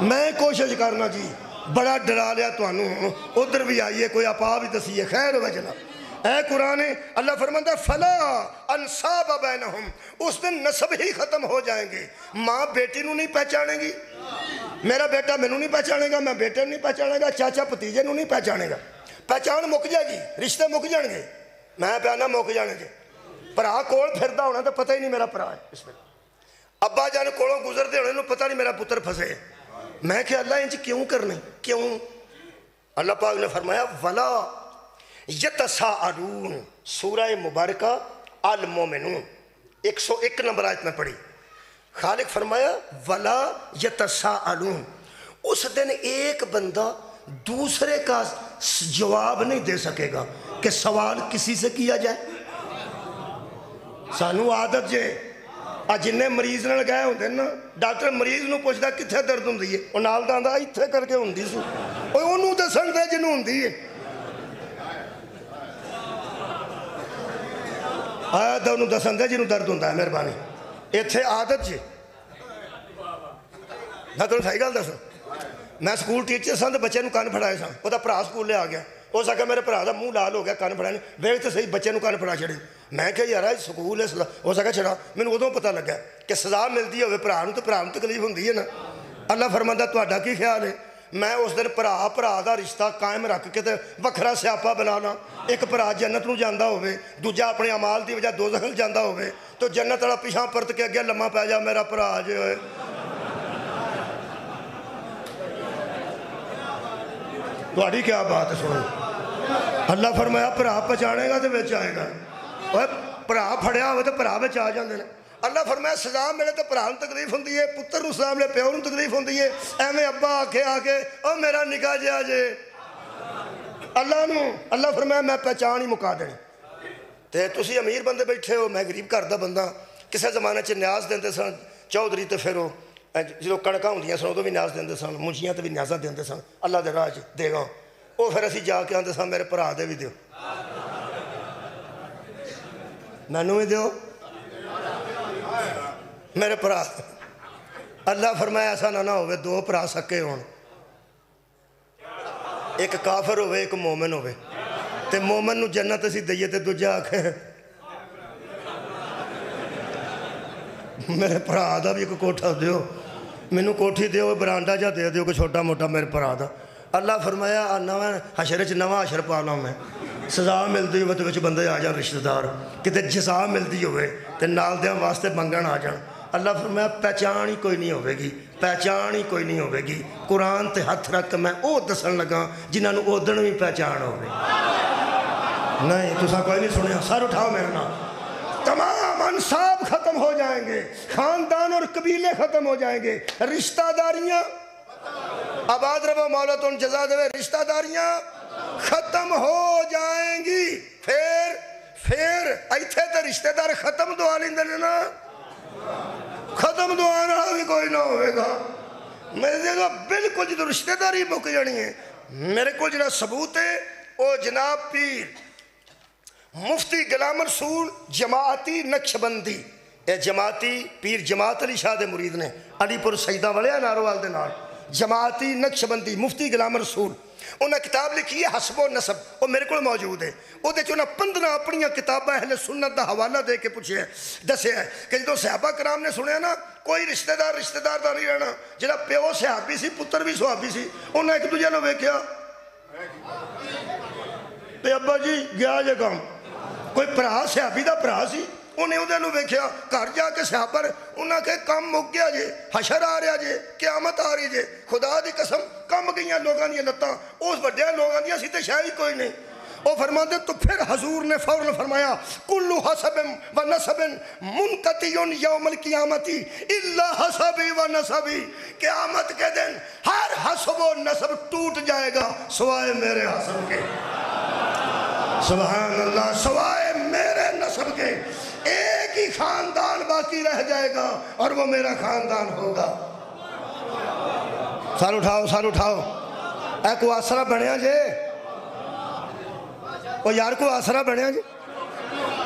میں کوشش کرنا جی بڑا ڈرا لیا تو انہوں ادھر بھی آئیے کوئی اپا بھی دسیے خیر و جناب اے قرآن اللہ فرماتا ہے فلا انصاب بینہم اس دن نسب ہی ختم ہو جائیں گے ماں بیٹی نو نہیں پہچانے گی میرا بیٹا میں نو نہیں پہچانے گا میں بیٹے نو نہیں پہچانے گا چاچا پتیجے نو نہیں پہچانے گا پہچان مک جائے گی رشتے مک جان گے میں پیانا مک جانے گے پرا کول پھردا ہونا تو پتہ ہی نہیں میرا پرا ہے اس میں ابا جان کولوں گزر دے ہونے نو پتہ نہیں میرا پتر پھسے میں کہ اللہ انج کیوں کرنے کیوں اللہ پاک نے فرمایا وَلَا يَتَسَاءَلُونَ سورہ مبارکہ المومنون 101 نمبر آیت میں پڑھی خالق فرمایا وَلَا يَتَسَاءَلُونَ اس دن ایک بندہ دوسرے کا جواب نہیں دے سکے گا کہ سوال کسی سے کیا جائے سانو عادت جے جنہیں مریض نہ لگائے ہوندے نا ڈاکٹر مریض نو پوچھدا کتھے درد ہوندی ہے او نال داندا ایتھے کر کے ہوندی سو اوے اونوں دسن دے جنوں ہوندی ہے آیا تے اونوں دسن دے جنوں درد ہوندا ہے مہربانی ایتھے عادت جے میں تانوں صحیح گل دساں میں سکول ٹیچر سن تے بچے نو کان پھڑائے سن او دا بھرا سکول لے آ گیا ہو سکا میرے بھرا دا منہ لال ہو گیا کان پھڑانے ویکھ تے صحیح بچے نو کان پھڑا چھڑے میں کہ یار سکول ہے ہو سکا چھڑا مینوں ادوں پتہ لگا کہ سزا ملتی ہوئے بھرا نوں تے بھرا نوں تکلیف ہوندی ہے نا اللہ فرماندا تہاڈا کی خیال ہے میں اس دن بھرا دا رشتہ قائم رکھ کے تے وکھرا سیاپا بنانا ایک بھرا جنت نوں جاندا ہوے دوجا اپنے اعمال دی وجہ دوزخ جاندا ہوے تو جنت والا پیچھے پرت کے اگے لمما پی جا میرا بھرا جے ہوئے تہاڈی کیا بات ہے سنو اللہ فرمایا بھرا پہچانے گا تو وچ آئے گا بھرا پھڑیا ہوئے تو بھرا وچ آ جاندے نے اللہ فرمایا سزا ملے تو بھرا نوں تکلیف ہوندی ہے پتر نوں سزا ملے پیو نوں تکلیف ہوندی ہے ایویں ابا آکھے آ کے او میرا نکاح جا جے اللہ فرمایا میں پہچان ہی مکا دینی تے تسی امیر بندے بیٹھے ہو میں غریب گھر دا بندہ کسے زمانے چ نیاز دیندے سن چودھری تے پھر جدوں کڑکاں ہوندیاں سن ادوں بھی نیاز دیندے سن منشیاں تے بھی نیازاں دیندے سن اللہ دے راہ چ دے گا وہ پھر اسی جا کے آندے سن میرے بھرا دے بھی دیو مینوں بھی دیو میرے بھرا اللہ فرمایا ایسا نہ ہوئے دو بھرا سکے ہون ایک کافر ہوئے ایک مومن ہوئے تے مومن نو جنت اسی دئیے تے دوجا آکھے میرے بھرا دا بھی ایک کوٹھا دیو مینوں کوٹھی دیو برانڈا جا دے دیو کہ چھوٹا موٹا میرے بھرا دا اللہ فرمایا نواں حشر چ نواں حشر پانا میں سزا ملتی ہوئے تو وچ بندے آ جان رشتہ دار کتے جزا ملتی ہوئے تے نال دیاں واسطے منگن آ جان اللہ فرمایا پہچان ہی کوئی نہیں ہوئے گی پہچان ہی کوئی نہیں ہوئے گی قرآن تے ہاتھ رکھ میں او دسن لگا جنہاں نوں اودن بھی پہچان ہوئے نہیں تساں کوئی نہیں سنیا سر اٹھاؤ میرے نام تمام انصاب ختم ہو جائیں گے خاندان اور قبیلے ختم ہو جائیں گے رشتہ داریاں آباد ربا مولا تو ان جزا دے رشتہ داریاں ختم ہو جائیں گی پھر ایتھے رشتہ دار ختم دعا لیندے نے نا ختم دعا نہ بھی کوئی نہ ہوئے گا میں دیکھا بالکل جدو رشتہ داری مک جانی ہے میرے کو جڑا ثبوت ہے او جناب پیر مفتی غلام رسول جماعتی نقشبندی اے جماعتی پیر جماعت علی شاہ دے مرید نے علی پور سجدہ والے ناروال دے نال جماعتی نقشبندی مفتی غلام رسول انہیں کتاب لکھی ہے حسب و نسب وہ میرے کو موجود ہے وہ دے چونہ 15 اپنیاں کتابیں اہل سنت دا حوالہ دے کے پوچھے دسے ہے کہ جدو صحابہ کرام نے سنے نا کوئی رشتہ دار دا نہیں رہنا جڑا پیو صحابی سی پتر بھی صحابی سی انہیں ایک دوجہ نو ویکھیا تے ابا جی گیا جے کام کوئی پرا صحابی دا پرا سی انہیں ادھے نو ویکھیا گھر جا کے صحابہ انہاں کے کم مک گیا جے حشر آ رہا جے قیامت آ رہی جے خدا دی قسم کم گئیاں لوگاں دیا لتاں اس بڑے لوگاں دیا سی تے شاید کوئی نہیں وہ فرماتے تو پھر حضور نے فوراً فرمایا کلو حسب و نسب منقطعون یوم القیامتی الا حسبی و نسبی قیامت کے دن ہر حسب و نسب ٹوٹ جائے گا سوائے میرے حسب کے سبحان اللہ سوائے میرے نسب کے ایک ہی خاندان باقی رہ جائے گا اور وہ میرا خاندان ہوگا سال اٹھاؤ اے کو آسرہ بنیا جے وہ یار کو آسرہ بنیا جے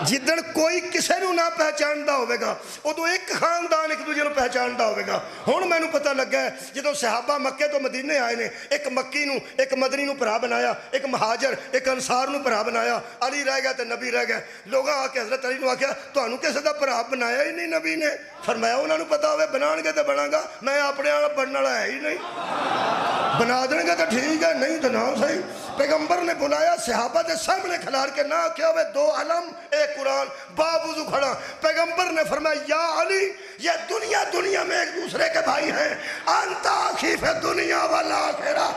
جدن کوئی کسے نو نہ پہچاندہ ہوئے گا وہ تو ایک خاندان ایک دوجہ نو پہچاندہ ہوئے گا ہون میں نو پتہ لگ گیا ہے جدو صحابہ مکہ تو مدینے آئے نے ایک مکی نو ایک مدنی نو پرا بنایا ایک مہاجر ایک انصار نو پرا بنایا علی رہ گیا تے نبی رہ گیا لوگاں آکے حضرت علی نو آکیا تو انو کیسے دا پرا بنایا ہی نہیں نبی نے فرمایا انہوں نے پتا ہوئے بنان گے تے بنا گا میں اپنے آنا بننا ہے ہی نہیں بنا دیں گے تو ٹھیک ہے نہیں تو نہ صحیح پیغمبر نے بلایا صحابہ دے سامنے کھلار کے نہ کیا ہوئے 2 علم ایک قرآن بابوزو کھڑا پیغمبر نے فرمایا یا علی یہ دنیا میں ایک دوسرے کے بھائی ہیں انتا خیف دنیا والآخرہ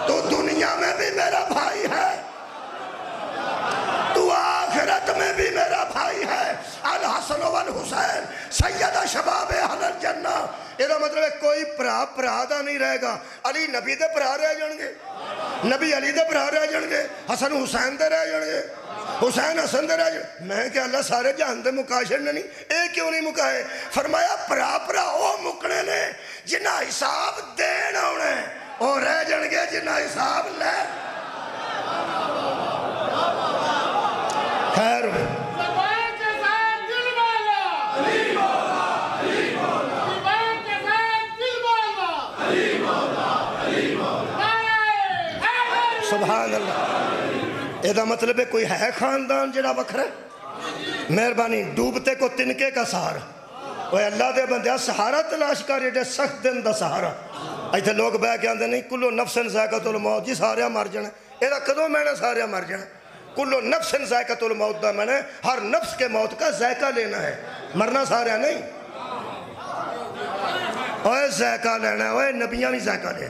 تو دنیا میں بھی میرا بھائی ہے تو آخرت میں بھی میرا بھائی ہے الحسن والحسین سیدہ شباب اہل الجنہ یہ مطلب ہے کوئی پرا دا نہیں رہے گا علی نبی دے پرا رہ جان گے نبی علی دے پرا رہ جان گے حسن حسین دے رہ جان گے حسین حسن دے رہ جان میں کہ اللہ سارے جہان دے مکاشر نہیں ایک کیوں نہیں مکاہے فرمایا پرا او مکنے نے جنہ حساب دین ہونے اور رہ جان گے جنہ حساب لے خیر سبحان اللہ یہ مطلب ہے کوئی ہے خاندان جڑا وکھرا مہربانی ڈوبتے کو تنکے کا سہارا وہ اللہ دے بندے سہارا تلاش کر رہے سخت دن دا سہارا ایتھے لوگ بہ کے آندے نہیں کلو نفس ذائقۃ الموت جی سارے مر جانا یہ کدوں میں نے سارے مر جانا کلو نفس ذائقۃ الموت دا میں نے ہر نفس کے موت کا ذائقہ لینا ہے مرنا سارے نہیں اوے ذائقہ لینا ہے اوے نبیاں بھی ذائقہ لے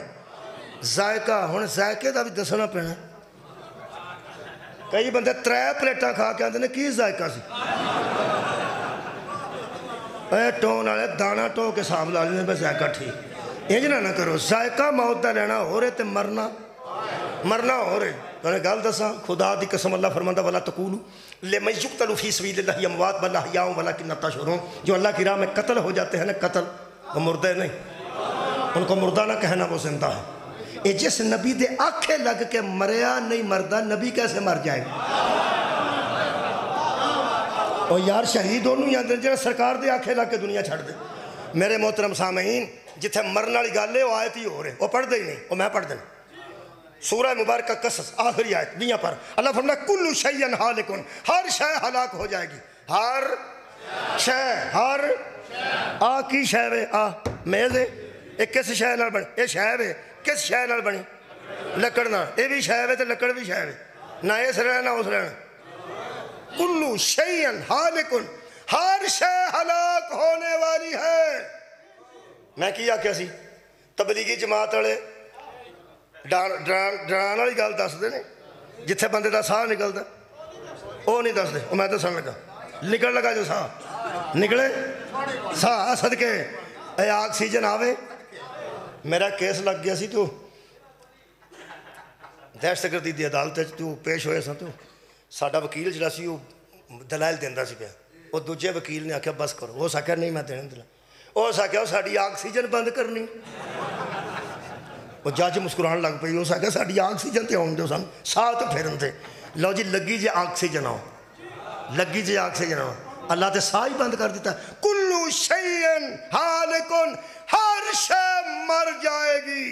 ذائقہ ہن ذائقے دا بھی دسنا پینا کئی بندے 3 پلیٹاں کھا کے آندے نے کی ذائقہ سی اے ٹون والے دانا ٹو کے سام لا لینے پہ ذائقہ ٹھیک انج نہ کرو ذائقہ موت دا لینا ہو رہے تے مرنا ہو رہے تو نے گل دساں خدا دی قسم اللہ فرماتا ولا تقولوا لمن یقتل فی سبیل اللہ اموات بل احیاء ولکن لا تشعرون جو اللہ کی راہ میں قتل ہو جاتے ہیں نا قتل وہ مردے نہیں ان کو مردہ نہ کہنا وہ زندہ ہے اے جس نبی دے آنکھیں لگ کے مریا نہیں مردہ نبی کیسے مر جائے گا اور یار شہید ہونوں یا جنہیں سرکار دے آنکھیں لگ کے دنیا چھڑ دے میرے محترم سامعین جتھے مرنا لی گالے وہ آیت ہی ہو رہے وہ پڑھ دے ہی نہیں وہ میں پڑھ دینا سورہ مبارکہ قصص آخری آیت دیاں پر اللہ فرماتا کلو شیئن حالکن ہر شے ہلاک ہو جائے گی ہر شے کی شے وے میزے ایک کس شے نال بنے یہ شے وے کس شے نال بنی لکڑنا یہ بھی شے وے تے لکڑ بھی شے وے نہ اس رہنا نہ اس رہنا کلو شیئن حالکن ہر شے ہلاک ہونے والی ہے میں کیا سی تبلیغی جماعت والے ڈران والی گل دس دے جتھے بندے دا ساہ نکلتا وہ نہیں دس دے وہ میں دسن لگا نکل لگا جو ساہ نکلے ساہ صدقے اے آکسیجن آوے میرا کیس لگ گیا سی تو دہشت گردی دی عدالت تو پیش ہوئے سا تو ساڈا وکیل جڑا سی وہ دلائل دیندا سی پیا وہ دوجے وکیل نے آخیا بس کرو. وہ آخیا نہیں میں دینے دلا. وہ آخیا ساری آکسیجن بند کرنی. وہ جج مسکران لگ پئی. اس آخیا ساری آکسیجن تے آن دو سن ساہ تے پھرن تے. لو جی لگی جی آکسیجن آؤ, لگی جی آکسیجن آؤ, اللہ تے ساہ ہی بند کر دیتا. کلو شیئن حالکن, ہر شے مر جائے گی.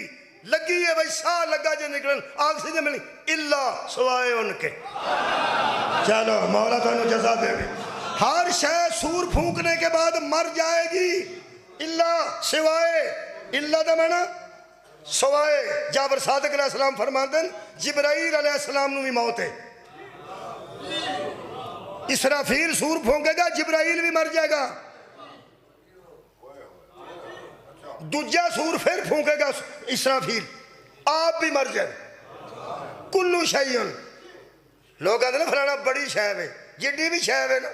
لگی ہے بھائی ساہ لگا جے نکلن آکسیجن ملی اللہ سوائے ان کے. چلو مولا تانوں جزا دے گی. ہر شے سور پھونکنے کے بعد مر جائے گی اللہ سوائے. اللہ دا معنی سوائے. جابر صادق علیہ السلام فرماتے ہیں جبرائیل علیہ السلام نو بھی موت ہے. اسرافیل سور پھونکے گا, جبرائیل بھی مر جائے گا. دوجہ سور پھر پھونکے گا اسرافیل, آپ بھی مر جائے. کلو شیئن. لوگ کہتے ہیں نا فلانا بڑی شے ہے, جڈی بھی شے ہے نا.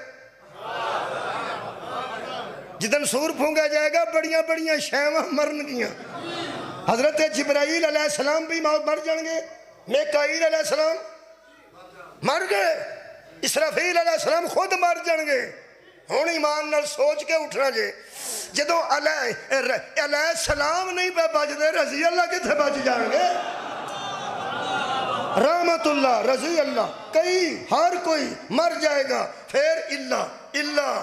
جدن سور پھونکا جائے گا بڑیاں بڑیاں شیواں مرن گیاں. حضرت جبرائیل علیہ السلام بھی مر جائیں گے, میکائیل علیہ السلام مر گئے, اسرافیل علیہ السلام خود مر جائیں گے. ہون ایمان نال سوچ کے اٹھنا جے جدو علیہ السلام نہیں پہ بچ دے رضی اللہ کتھے بچ جائیں گے. رحمت اللہ رضی اللہ کئی ہر کوئی مر جائے گا. پھر اللہ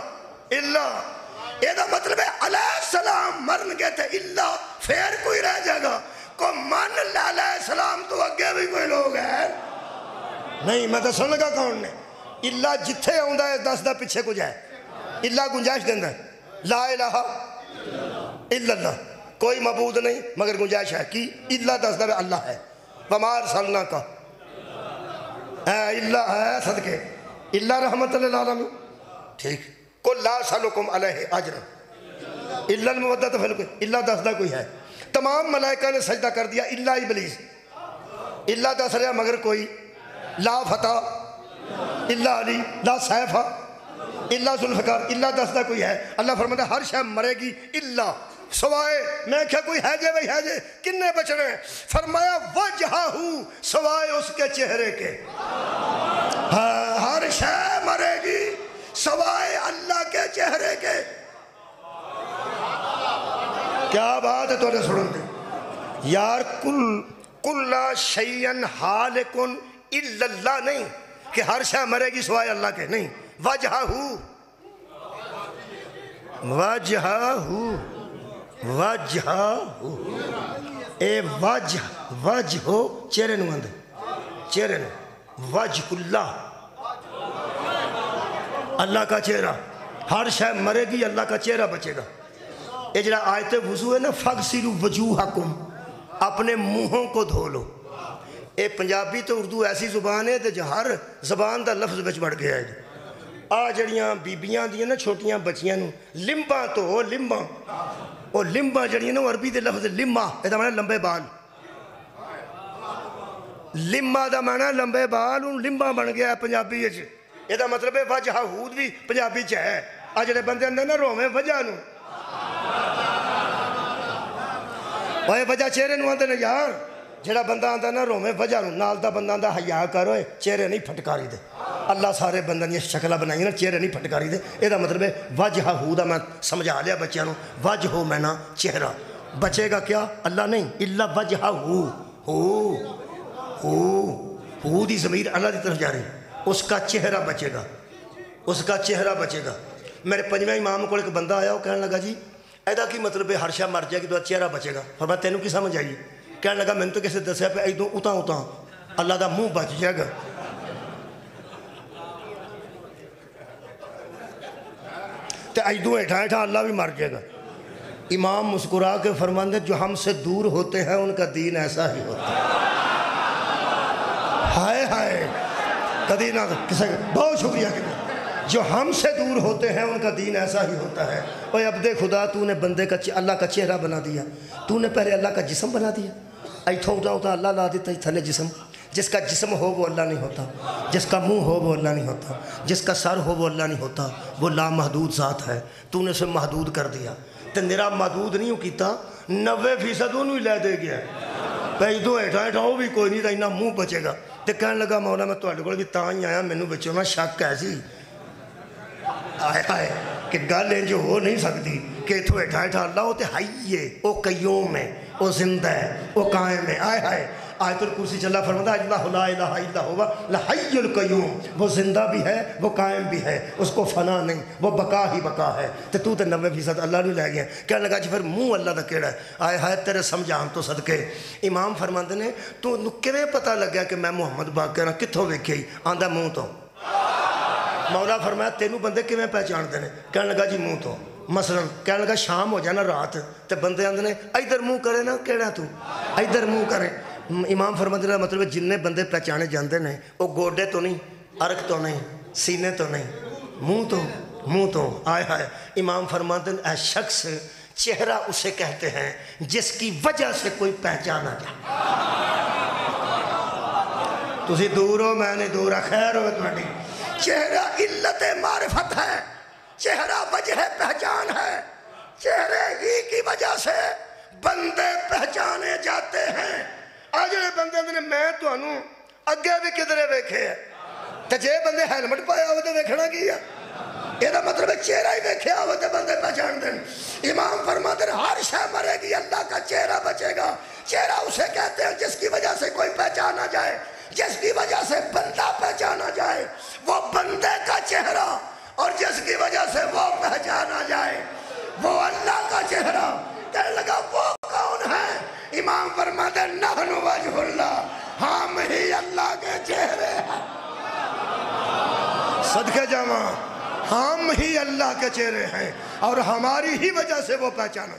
یہ دا مطلب ہے علیہ السلام مرن گئے تھے اللہ, پھر کوئی رہ جائے گا. کو من لے علیہ السلام تو اگے بھی کوئی لوگ ہے نہیں. میں تو سن لگا کون نے اللہ جتھے آندا ہے دس دا پیچھے کچھ ہے. اللہ گنجائش دیندہ ہے لا الہ الا اللہ, کوئی معبود نہیں مگر گنجائش ہے کی اللہ دس دا اللہ ہے. ومار سلنا کا اللہ ہے صدقے اللہ رحمت للعالمین. ٹھیک قل لا اسألکم علیہ اجرا الا المودۃ فی القربى. اللہ دس دا کوئی ہے. تمام ملائکہ نے سجدہ کر دیا اللہ ابلیس. اللہ دس رہا مگر کوئی لا فتح اللہ علی لا سیفہ اللہ ذوالفقار. اللہ دس دا کوئی ہے. اللہ فرماتا ہے ہر شے مرے گی اللہ سوائے. میں کیا کوئی ہے جے بھائی ہے جے کنے بچنے ہیں. فرمایا وجہہ سوائے اس کے چہرے کے. ہر شے مرے گی سوائے اللہ کے چہرے کے. کیا بات ہے تو نے سنن دے یار. کل شیئن حالکن الا اللہ نہیں کہ ہر شے مرے گی سوائے اللہ کے نہیں. وجہہ اے وجہ ہو چہرے نو اندر چہرے نو. وجہ اللہ اللہ کا چہرہ. ہر شے مرے گی اللہ کا چہرہ بچے گا. یہ جڑا آیت وضو ہے نا فغسلوا وجوہکم, اپنے منہوں کو دھو لو. اے پنجابی تو اردو ایسی زبان ہے جو ہر زبان دا لفظ بچ بڑھ گیا ہے. آ جڑیاں بیبیاں دیاں نا چھوٹیاں بچیاں نو لمباں تو ہو لمباں, وہ لمباں جڑیاں نا عربی دے لفظ لمبا یہ دا معنی لمبے بال. لمبا دا معنی لمبے بال ان لمبا بن گیا ہے پنجابی اچ. یہ دا مطلب ہے وجہ ہود بھی پنجابی چ ہے. آ جڑے بندے اندر نا روویں وجہ نو اوے وجہ چہرے نو آندے نے یار. جڑا بندہ آندا نا روویں وجہ نو نال دا بندہ آندا حیا کر اوئے چہرے نہیں پھٹکاری دے. اللہ سارے بندے دی شکلاں بنائی نا چہرے نہیں پھٹکاری دے. یہ دا مطلب ہے وجہ ہو دا میں سمجھا لیا بچیاں نو. وجہ ہو میں نا چہرہ بچے گا کیا اللہ نہیں الا وجہ ہو دی ضمیر اللہ دی طرف جا رہی. اس کا چہرہ بچے گا, اس کا چہرہ بچے گا. میرے پنجویں امام کو ایک بندہ آیا وہ کہنے لگا جی ایدا کی مطلب ہے ہر شے مر جائے گی تو چہرہ بچے گا. فرمایا تینوں کی سمجھ آئی؟ کہنے لگا میں نے تو کیسے دسیا پہ ایدوں اتاں اللہ دا منہ بچ جائے گا. تے ایدوں ہیٹھاں اللہ بھی مر جائے گا. امام مسکرا کے فرماندے جو ہم سے دور ہوتے ہیں ان کا دین ایسا ہی ہوتا ہے. ہائے ہائے کدی نہ کسے بہت شکریہ کہ جو ہم سے دور ہوتے ہیں ان کا دین ایسا ہی ہوتا ہے. اوے عبد خدا تو نے بندے کا اللہ کا چہرہ بنا دیا, تو نے پہلے اللہ کا جسم بنا دیا. ایتھوں ہوتا اللہ لا دیتا تھلے جسم. جس کا جسم ہو وہ اللہ نہیں ہوتا, جس کا منہ ہو وہ اللہ نہیں ہوتا, جس کا سر ہو وہ اللہ نہیں ہوتا. وہ لامحدود ذات ہے, تو نے اسے محدود کر دیا. تے میرا محدود نہیں ہو کیتا 90% انہوں ہی لے دے گیا. پیدوں ہیٹھاں وہ بھی کوئی نہیں تھا انہا منہ بچے گا. تے کہنے لگا مولا میں تو اڈے کو بھی تاں ہی آیا مینوں بچوں نا شک ہے سی آئے آئے کہ گل انج ہو نہیں سکتی کہ اتوں ہیٹھا ہیٹھا اللہ تے ہائیے وہ قیوم ہے، وہ زندہ ہے، وہ قائم ہے۔ آئے آئے آیت الکرسی چلا فرماتا ہے اللہ لا الہ الا ہوا الحی القیوم، وہ زندہ بھی ہے، وہ قائم بھی ہے، اس کو فنا نہیں، وہ بقا ہی بقا ہے۔ تو 90% اللہ نہیں لے گیا۔ کہنے لگا جی پھر منہ اللہ دا کیڑا ہے؟ آئے ہائے تیرے سمجھان تو صدقے۔ امام فرماتے نے تو کیویں پتہ لگیا کہ میں محمد باقر ہاں؟ کتھوں ویکھیا؟ آندا منہ تو۔ مولا فرمایا تینوں بندے کیویں پہچاندے نے؟ کہنے لگا جی منہ تو۔ مثلا کہنے لگا شام ہو جانا رات تے بندے آندے نے ادھر منہ کرے نا کیڑا تو ادھر منہ کرے۔ امام فرماتے ہیں مطلب جننے بندے پہچانے جاندے نے وہ گوڈے تو نہیں، عرق تو نہیں، سینے تو نہیں، منہ تو۔ آئے ہائے امام فرماتے ہیں اے شخص چہرہ اسے کہتے ہیں جس کی وجہ سے کوئی پہچانا جائے۔ تسی دور ہو میں نہیں دور، خیر ہو تمہاری۔ چہرہ علت معرفت ہے، چہرہ وجہ پہچان ہے، چہرے ہی کی وجہ سے بندے پہچانے جاتے ہیں۔ آج جڑے بندے نے میں تو انہوں اگے بھی کدھرے ویکھے ہیں تے جے بندے ہیلمٹ پایا ہوئے تو ویکھنا کی ہے؟ یہ دا مطلب ہے چہرہ ہی ویکھیا ہوئے تو بندے پہچان دیں۔ امام فرماتے ہیں ہر شے مرے گی اللہ کا چہرہ بچے گا۔ چہرہ اسے کہتے ہیں جس کی وجہ سے کوئی پہچانا جائے، جس کی وجہ سے بندہ پہچانا جائے وہ بندے کا چہرہ، اور جس کی وجہ سے وہ پہچانا جائے وہ اللہ کا چہرہ۔ کہنے لگا وہ کون ہے؟ امام فرماتے ہیں نحن وجہ اللہ، ہم ہی اللہ کے چہرے ہیں۔ صدقے جاواں ہم ہی اللہ کے چہرے ہیں اور ہماری ہی وجہ سے وہ پہچانا۔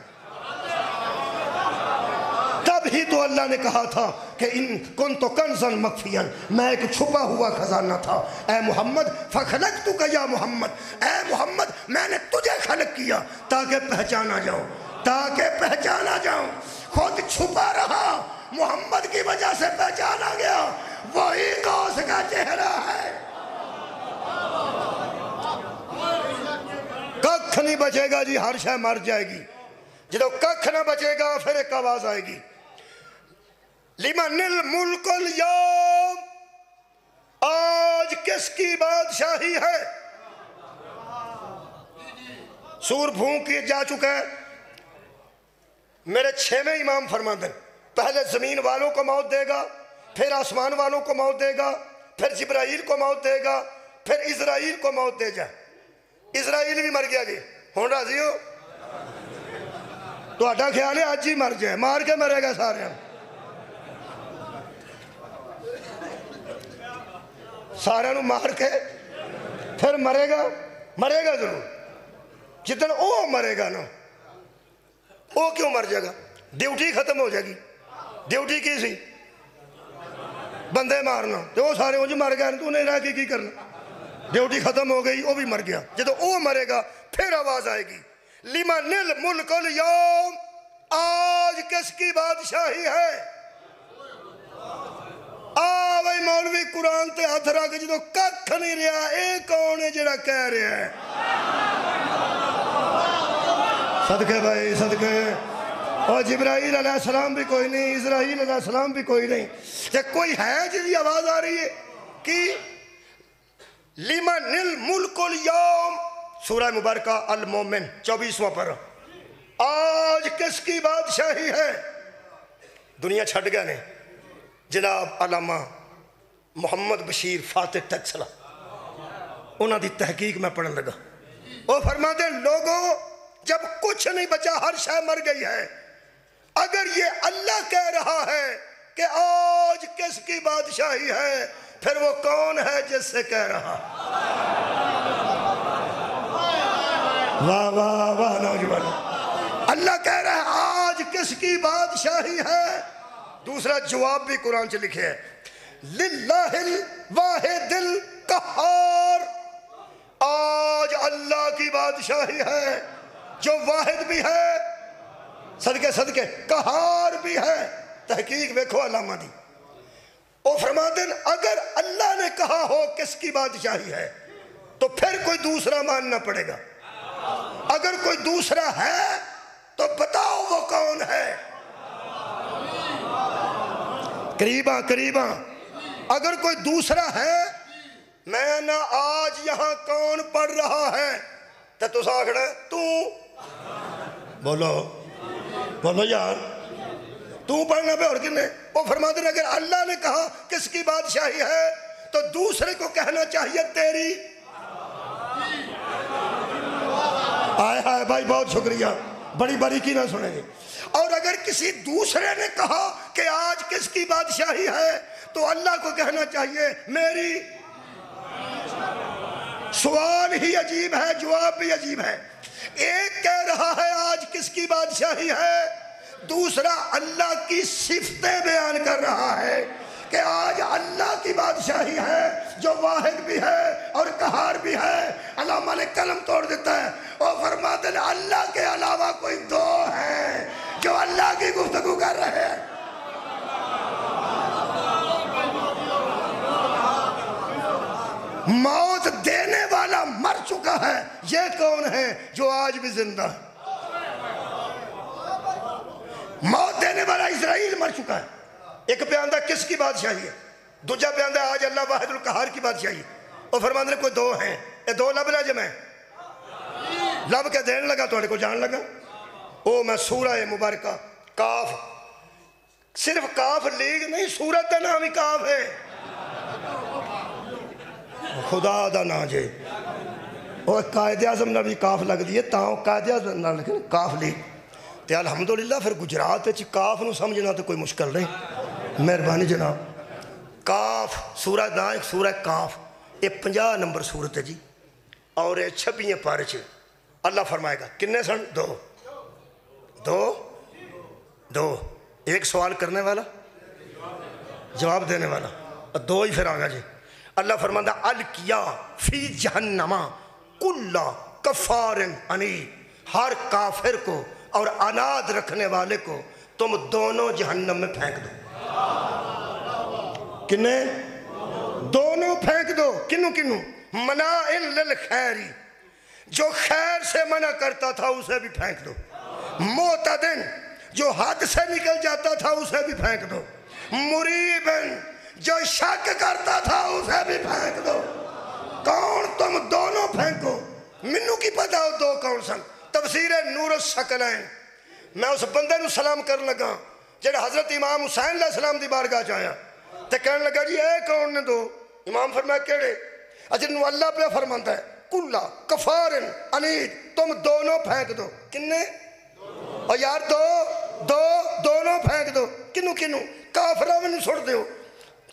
تب ہی تو اللہ نے کہا تھا کہ ان کنت کنزا مخفیا، میں ایک چھپا ہوا خزانہ تھا۔ اے محمد فخلقتک یا محمد، اے محمد میں نے تجھے خلق کیا تاکہ پہچانا جاؤں، تاکہ پہچانا جاؤں۔ خود چھپا رہا، محمد کی وجہ سے پہچانا گیا، وہی غوث کا چہرہ ہے۔ ککھ نہیں بچے گا جی، ہر شے مر جائے گی۔ جدو ککھ نہ بچے گا پھر ایک آواز آئے گی لمن الملک اليوم، آج کس کی بادشاہی ہے؟ سور پھونک کے جا چکا ہے۔ میرے 6ویں امام فرماتے ہیں پہلے زمین والوں کو موت دے گا، پھر آسمان والوں کو موت دے گا، پھر جبرائیل کو موت دے گا، پھر اسرائیل کو موت دے جائے۔ اسرائیل بھی مر گیا جی، ہون راضی ہو؟ تو اٹھا خیال ہے آج ہی مر جائے، مار کے مرے گا سارے ہم، سارے نو مار کے پھر مرے گا ضرور۔ جتنا او مرے گا نا، او کیوں مر جائے گا؟ ڈیوٹی ختم ہو جائے گی۔ ڈیوٹی کی سی؟ بندے مارنا، تو وہ سارے جو مر گئے تو انہیں رہ کے کی کرنا؟ ڈیوٹی ختم ہو گئی، وہ بھی مر گیا۔ جب او مرے گا پھر آواز آئے گی لمن الملک اليوم، آج کس کی بادشاہی ہے؟ بھائی مولوی قرآن تے ہاتھ رکھ جدو ککھ نہیں رہا، اے کون ہے جڑا کہہ رہا ہے؟ صدقے بھائی صدقے۔ اور جبرائیل علیہ السلام بھی کوئی نہیں، اسرائیل علیہ السلام بھی کوئی نہیں، کہ کوئی ہے جی آواز آ رہی ہے کہ لمن الملک اليوم، سورہ مبارکہ المومن 24واں پارہ، آج کس کی بادشاہی ہے؟ دنیا چھٹ گئے نے جناب علامہ محمد بشیر فاتح ٹیکسلا، انہاں دی تحقیق میں پڑھن لگا۔ وہ فرماتے ہیں لوگوں جب کچھ نہیں بچا، ہر شے مر گئی ہے، اگر یہ اللہ کہہ رہا ہے کہ آج کس کی بادشاہی ہے، پھر وہ کون ہے جس سے کہہ رہا؟ واہ واہ واہ نوجوان، اللہ کہہ رہا ہے آج کس کی بادشاہی ہے۔ دوسرا جواب بھی قرآن سے لکھے ہے للہ الواحد القہار، آج اللہ کی بادشاہی ہے جو واحد بھی ہے، صدقے صدقے قہار بھی ہے۔ تحقیق ویکھو علامہ دی، وہ فرماتے ہیں اگر اللہ نے کہا ہو کس کی بادشاہی ہے تو پھر کوئی دوسرا ماننا پڑے گا۔ اگر کوئی دوسرا ہے تو بتاؤ وہ کون ہے؟ قریباں قریباں، اگر کوئی دوسرا ہے میں نہ آج یہاں کون پڑھ رہا ہے تو آخر تو بولو بولو یار تو پڑھنا پہ اور کنے؟ وہ فرماتے ہیں اگر اللہ نے کہا کس کی بادشاہی ہے تو دوسرے کو کہنا چاہیے تیری۔ آئے ہائے بھائی بہت شکریہ، بڑی بڑی کی نہ سنیں گے۔ اور اگر کسی دوسرے نے کہا کہ آج کس کی بادشاہی ہے تو اللہ کو کہنا چاہیے میری۔ سوال ہی عجیب ہے، جواب بھی عجیب ہے۔ ایک کہہ رہا ہے آج کس کی بادشاہی ہے، دوسرا اللہ کی صفتیں بیان کر رہا ہے کہ آج اللہ کی بادشاہی ہے جو واحد بھی ہے اور قہار بھی ہے۔ علامہ نے قلم توڑ دیتا ہے اور فرماتے ہیں اللہ کے علاوہ کوئی دو ہیں جو اللہ کی گفتگو کر رہے ہیں۔ موت دینے والا مر چکا ہے، یہ کون ہے جو آج بھی زندہ ہے؟ موت دینے والا اسرائیل مر چکا ہے۔ ایک پیاندہ کس کی بادشاہی ہے، دوجہ پیاندہ آج اللہ واحد القہار کی بادشاہی ہے۔ اور فرماتے ہیں کوئی دو ہیں، یہ دو لب لجم ہیں، لب کے دین لگا توڑے کو جان لگا۔ او میں سورہ مبارکہ کاف، صرف کاف لیگ نہیں، سورت کا نام ہی کاف ہے، خدا دا نا جے۔ اور قائد اعظم نے بھی کاف لگ دیئے تاؤں قائد اعظم نے لکھے کاف لیگ تے الحمدللہ پھر گجرات چی کاف نو سمجھنا تو کوئی مشکل نہیں، مہربانی جناب۔ کاف سورہ دا ایک سورہ کاف، یہ 50 نمبر سورت ہے جی، اور یہ 26 پارے چھے۔ اللہ فرمائے گا کنے سن؟ دو دو دو، ایک سوال کرنے والا جواب دینے والا، دو ہی پھر آگا جی۔ اللہ فرماتا الکیا فی جہنم کل کفار عنید، ہر کافر کو اور اناد رکھنے والے کو تم دونوں جہنم میں پھینک دو۔ کنے؟ دونوں پھینک دو۔ کنوں کنوں؟ منائل للخیری، جو خیر سے منع کرتا تھا اسے بھی پھینک دو، معتدن جو حد سے نکل جاتا تھا اسے بھی پھینک دو، مریبن جو شک کرتا تھا اسے بھی پھینک دو۔ کون؟ تم دونوں پھینکو۔ منو کی پتا ہو دو کون سن؟ تفسیر نور الثقلین۔ میں اس بندے نو سلام کر لگا جڑا حضرت امام حسین علیہ السلام دی بارگاہ چاہیا تے کہنے لگا جی اے کون نے دو؟ امام فرمایا کیڑے؟ اجر نو اللہ پہ فرمانتا ہے کلا کفارن عنید، تم دونوں پھینک دو۔ کنے؟ اور یار دونوں پھینک دو۔ کنوں کنوں؟ کافرہ میں نہیں سڑ دیو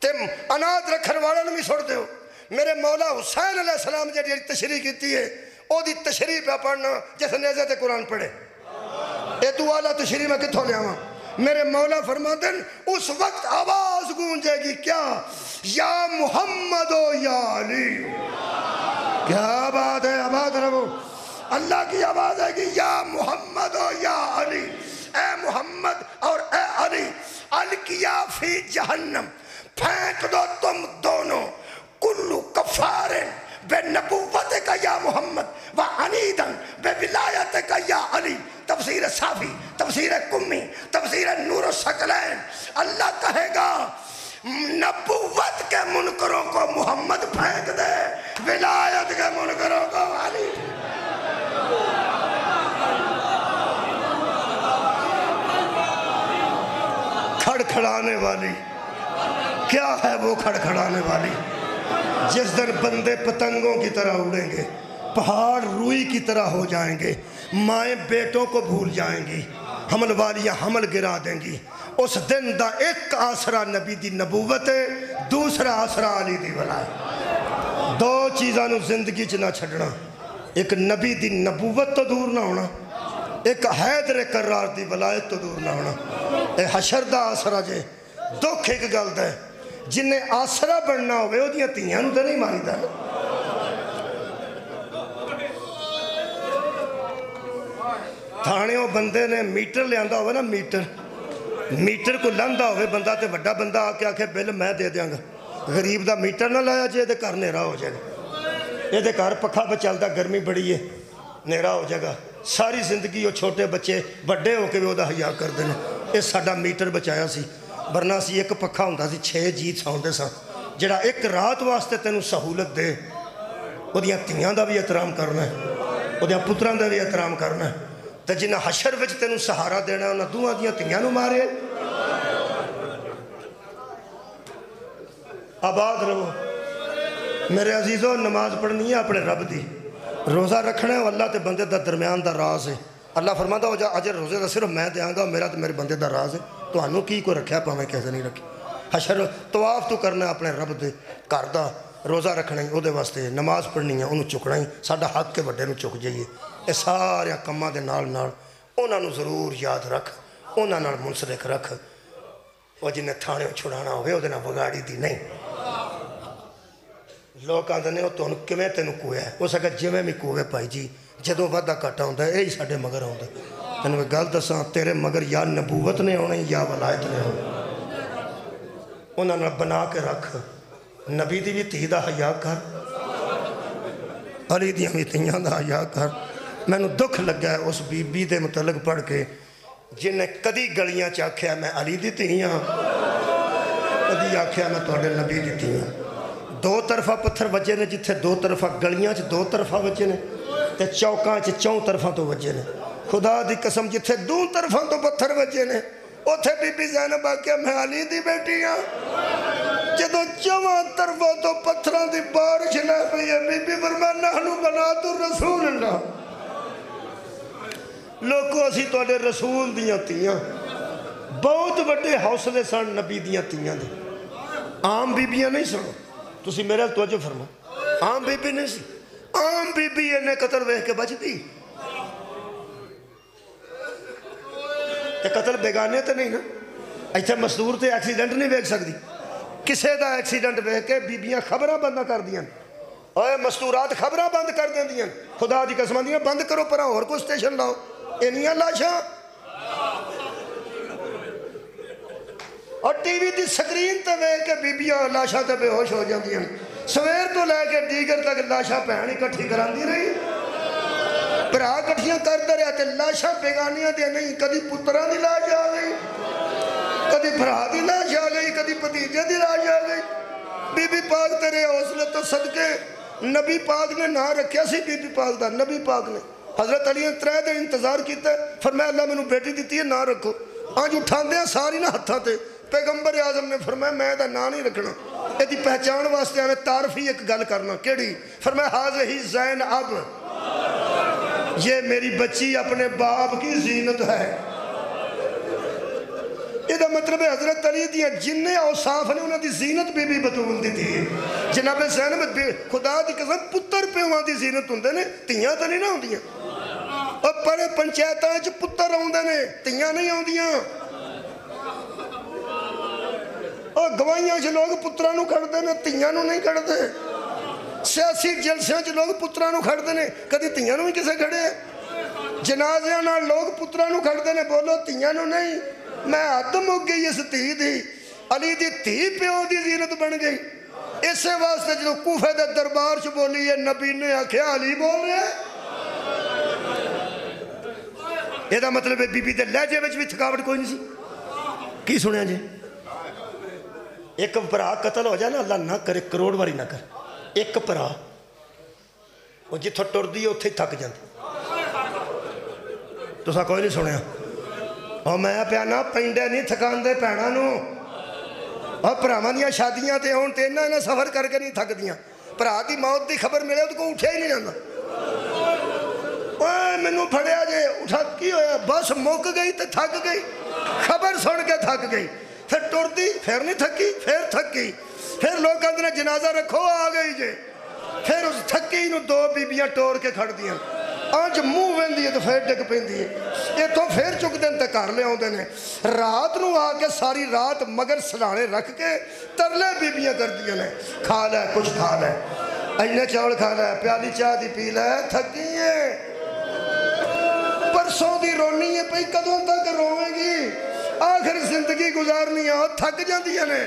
تے اناد رکھن والا نے بھی سڑ دیو۔ میرے مولا حسین علیہ السلام جی تشریح کیتی ہے او دی تشریح پہ پڑھنا جیسے نیزے تے قرآن پڑھے، اے تو اعلیٰ تشریح میں کتھوں لیا ہوں؟ میرے مولا فرماتے ہیں اس وقت آواز گونجے گی کیا؟ یا محمد و یا علی۔ کیا بات ہے، آباد رہو۔ اللہ کی آواز ہے کہ یا محمد و یا علی، اے محمد اور اے علی، الکیا فی جہنم، پھینک دو تم دونوں، کلو کفارن بے نبوت کا یا محمد و عنیدن بے ولایت کا یا علی۔ تفسیر صافی، تفسیر کمی، تفسیر نور الثقلین۔ اللہ کہے گا نبوت کے منکروں کو محمد پھینک دے، ولایت کے منکروں کو علی۔ کھڑکھڑانے والی کیا ہے وہ کھڑکھڑانے والی؟ جس دن بندے پتنگوں کی طرح اڑیں گے، پہاڑ روئی کی طرح ہو جائیں گے، مائیں بیٹوں کو بھول جائیں گی، حمل والیاں حمل گرا دیں گی، اس دن دا ایک آسرا نبی دی نبوت ہے، دوسرا آسرا علی دی ولایت۔ دو چیزاں نو زندگی چ نہ چھڑنا، ایک نبی دی نبوت تو دور نہ ہونا، ایک حیدر کرار دی ولایت تو دور نہ ہونا۔ اے حشر دا آسرا جے دکھ ایک گل ہے جنہیں آسرا بننا ہوئے وہ دیاں تیاں نو تے نہیں ماری دا۔ تھانیوں بندے نے میٹر لے آندہ ہوئے نا، میٹر کو لندہ ہوئے بندہ تے وڈا بندہ آکے آکے بل میں دے دیاں گا، غریب دا میٹر نہ لایا جے دے کار نیرہ ہو جائے گا، یہ دے کار پکھا پہ چلدا گرمی بڑی ہے نیرہ ہو جائے گا، ساری زندگی وہ چھوٹے بچے بڑے ہو کے بھی وہ دا حیاء کر دینے۔ اس ساڑھا میٹر بچایا سی، ورنہ سی ایک پکھا ہوندہ سی 6 جیت ساؤندے سا، جڑا ایک رات واسطے تینوں سہولت دے وہ تیاں دا بھی احترام کرنا ہے، وہ پتران دا بھی احترام کرنا ہے، تو جنہ حشر وچ تینوں سہارا دینا انہاں دوہاں دیاں تیاں نو مارے۔ آباد رہو میرے عزیزو، نماز پڑھنی ہے اپنے رب دی، روزہ رکھنا ہے اللہ تے بندے دا درمیان دا راز ہے۔ اللہ فرماتا ہو جا اجر روزے دا صرف میں دیاں گا، میرا تے میرے بندے دا راز ہے، تو ہنو کی کوئی رکھیا پاویں کیسے نہیں رکھی۔ حشر طواف تو کرنا اپنے رب دے گھر دا، روزہ رکھنا ہی او دے واسطے، نماز پڑھنی ہے انہوں چکنا ہی، ساڈا حق کے بڑے نو چک جائیے۔ اے سارے کماں دے نال انہاں نو ضرور یاد رکھ، انہاں نال منسلک رکھ، وہ جنہیں تھانے چھڑانا ہوئے وہ دینا بگاڑی دی نہیں۔ لوگ آندھے نے وہ تونوں کمیں تینوں کوئے ہے، وہ سکتا جمیں میں کوئے پائی جی، جدوں وعدہ کٹا ہوندہ ہے یہی ساڑھے مگر ہوندہ ہے۔ تینوں میں گل دساں تیرے مگر یا نبوت نے ہونے یا ولایت نے ہونے، انہاں نے بنا کے رکھ، نبی دی بھی تیدہ حیاء کر، علی دی بھی تیدہ حیاء کر۔ میں نے دکھ لگا ہے اس بی بی دے متعلق پڑھ کے جنہیں کدی گلیاں چاکھیا میں علی دی تیدہ، کدی آکھیا میں توڑے نبی دی تیدہ۔ دو طرفہ پتھر وجے نے، جتھے دو طرفہ گلیاں چھ دو طرفہ وجے نے، تے چوکاں چھ چون طرفہ تو وجے نے۔ خدا دی قسم جتھے دو طرفہ تو پتھر وجے نے، اتھے بی بی زینب آکیا میں علی دی بیٹی ہاں۔ جدو چواں طرفہ تو پتھران دی بارش لے پئی ہے، بی بی فرمایا نحنو بنات الرسول اللہ، لوگوں اسی توڑے رسول دیاں تیاں، بہت بڑے حوصلے سن نبی دیاں تیاں دی، عام بی بیاں نہیں سنو، تسی میرے توجہ فرما، عام بی بی نہیں سی، عام بی بی انہیں قتل ویہ کے بچ دی، تے قتل بیگانے تے نہیں نا، ایتھے مصدور تے ایکسیڈنٹ نہیں بیک سکتی، کسے دا ایکسیڈنٹ بیک کے بی بیاں خبرہ بندہ کر دیاں، اوہ مستورات خبرہ بند کر دیں دیاں، خدا دی قسم دیاں بند کرو پرا اور کو سٹیشن لاؤ، انہیاں لاشاں، اور ٹی وی دی سکرین تے وے کے بی بیاں لاشاں تے بے ہوش ہو جاندیاں، سویر تو لے کے دیگر تک لاشاں پہن اکٹھی کران دی رہی، برا کٹھیاں کرتے رہے تھے، لاشاں بیگانیاں دے نہیں، کدی پتران دی لاش آ گئی، کدی بھرا دی لاش آ گئی، کدی پتیجے دی لاش آ گئی۔ بی بی پاک تیرے حوصلے تو صدقے نبی پاک نے نہ رکھیا سی، بی بی پاک دا نبی پاک نے حضرت علی نے 3 دن انتظار کیتا ہے، فرمایا اللہ میں نو بیٹی دیتی ہے نہ رکھو، آج اٹھان دیا ساری نہ ہتھا تے، پیغمبر اعظم نے فرمایا میں دا نہ نہیں رکھنا، ایدی پہچان واسطے ہمیں تعارفی ایک گل کرنا، کیڑی؟ فرمایا حاضر زین اب، یہ میری بچی اپنے باپ کی زینت ہے۔ یہ دا مطلب ہے حضرت علی دیا جنہیں اوصاف نے انہوں دی زینت بی بی بطول دی تھی، جناب زینب خدا دی قسم پتر پہ وہاں دی زینت ہوندے نے، تیاں تا نہیں نہ ہوندیاں، اور پڑے پنچایتاں چ پتر ہوندے نے، تیاں نہیں ہوندیاں، اور گوائیاں چ لوگ پترانو کھڑتے نے، تیاں نو نہیں کھڑتے، سیاسی جلسیاں چ لوگ پترانو کھڑتے نے، کدی تیاں نو ہی کسے کھڑے ہیں، جنازیاں نہ لوگ پترانو کھڑتے نے، بولو تیاں نو نہیں، میں عدم ہو گئی اس تھی دی، علی دی تھی پیو دی زینت بن گئی، اسے واسطے جو کوفہ دے دربار چ بولی ہے، نبی نے آکھیا علی بول رہے ہیں، یہ دا مطلب ہے بی بی دے لہجے وچ بھی تھکاوٹ کوئی نہیں سی، کی سنیا جی؟ ایک پرا قتل ہو جائے نا، اللہ نہ کرے کروڑ واری نہ کر، ایک پرا وہ جتھو ٹر دی اتھے تھک جاندی، تو سا کوئی نہیں سنیا، اور میں پیانا پینڈے نہیں تھکان دے پینا نو، اور پرامان دیا شادیاں تے ہون تے انہاں سفر کر کے نہیں تھک دیاں، پرا دی موت دی خبر ملے تو کو اٹھے ہی نہیں جاندہ، اوہ میں نو پھڑیا جے اٹھا کی ہویا، بس موک گئی تے تھک گئی، خبر سن کے تھک گئی، پھر ٹر دی، پھر نہیں تھکی، پھر تھک گئی، پھر لوگ کہتے ہیں جنازہ رکھو آ گئی جے، پھر اس تھکی نو 2 بیبیاں ٹور کے کھڑ دیاں، آج منہ ویندی ہے تو پھر ڈگ پیندی ہے، یہ تو پھر چک دن تے کر لے ہوندے نے، رات نو آ کے ساری رات مگر سلانے رکھ کے ترلے بیبیاں کر دیا نے، کھا لے کچھ کھا لے، اینے چاول کھا لے، پیالی چاہ دی پی لے، تھکی ہے، پرسوں دی رونی ہے پئی کدوں تک روئے گی، آخر زندگی گزارنی ہے، تھک جاندی ہے نے،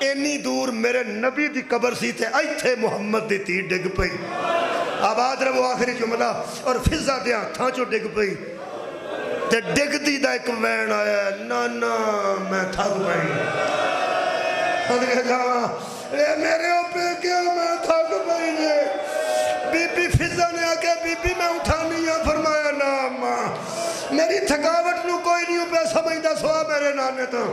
اینی دور میرے نبی دی قبر سی تے ایتھے محمد دی تھی ڈگ پئی آباد رہو آخری جملہ اور فضا دے ہاتھاں چو ڈگ پئی تے ڈگ دی دا ایک وین آیا نانا میں تھک پئی میرے اوپے کیا میں تھک پئی نے بی بی فضا نے آکے بی بی میں اٹھانی ہے فرمایا نا ماں میری تھکاوٹ نو کوئی نہیں پہ سمجھدا سوا میرے نانے تو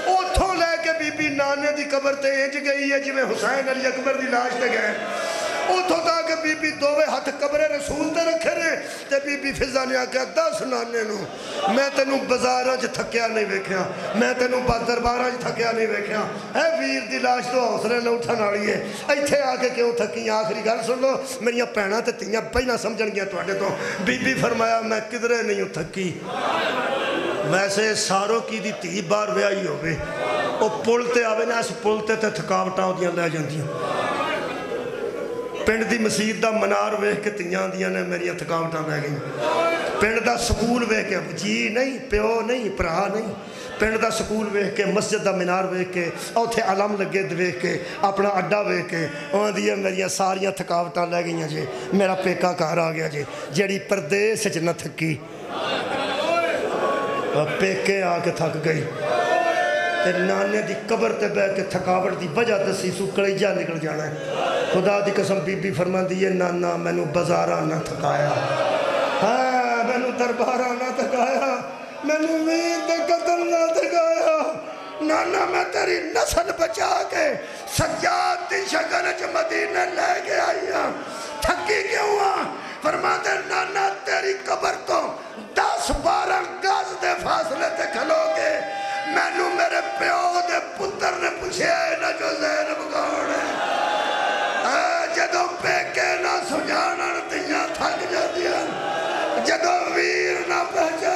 اوتھوں لے کے بی بی نانے دی قبر تے انج گئی ہے جی میں حسین علی اکبر دی لاش تے گئے اوتھوں تاکہ بی بی دووے ہاتھ قبر رسول تے رکھے نے تے بی بی فضا نے آکے 10 نانے نو میں تینوں بازاراں چ تھکیا نہیں ویکھیا میں تینوں درباراں چ تھکیا نہیں ویکھیا اے ویر دی لاش تو حوصلے نہ اٹھن والی ہے ایتھے آ کے کیوں تھکی آخری گل سن لو میریاں بھیناں تے تیاں پہلاں سمجھن گیاں تواڈے تو بی بی فرمایا میں کدھرے نہیں تھکی ویسے ساروں کی دی تھی بار ویائی ہوئے وہ پل تے آوے نا اس پل تے تھکاوٹاں ہوندیاں لے جاندیاں پنڈ دی مسجد دا منار ویکھ کے تیاں دیاں نے میریاں تھکاوٹاں لے گئیں پنڈ دا سکول ویکھ کے جی نہیں پیو نہیں پرا نہیں پنڈ دا سکول ویکھ کے مسجد دا منار ویکھ کے اوتھے علم لگے ویکھ کے اپنا اڈا ویکھ کے اوہاں دیاں میریاں ساریاں تھکاوٹاں لے گئیاں جی میرا پیکا گھر آ گیا جی جیڑی پردیس وچ نہ تھکی پیکے آ کے تھک گئی تے نانے دی قبر تے بے کے تھکاوٹ دی وجہ دسی سو کلیجہ نکل جانا ہے خدا دی قسم بی بی فرمان دی نانا میں نو بازاراں نہ تھکایا ہاں میں نو درباراں نہ تھکایا میں نو ویر دے قتل نہ تھکایا نانا میں تیری نسل بچا کے سجاد دی شکل وچ مدینے لے کے آئی ہاں تھکی کیوں ہاں فرماتے نانا تیری قبر تو 10-12 گز دے فاصلے تے کھلو گے میں نو میرے پیو دے پتر نے پوچھے نہ جو زینب کون ہے جدو پیکے نہ سجانن تیاں تھک جاتیاں جدو ویر نہ پہچان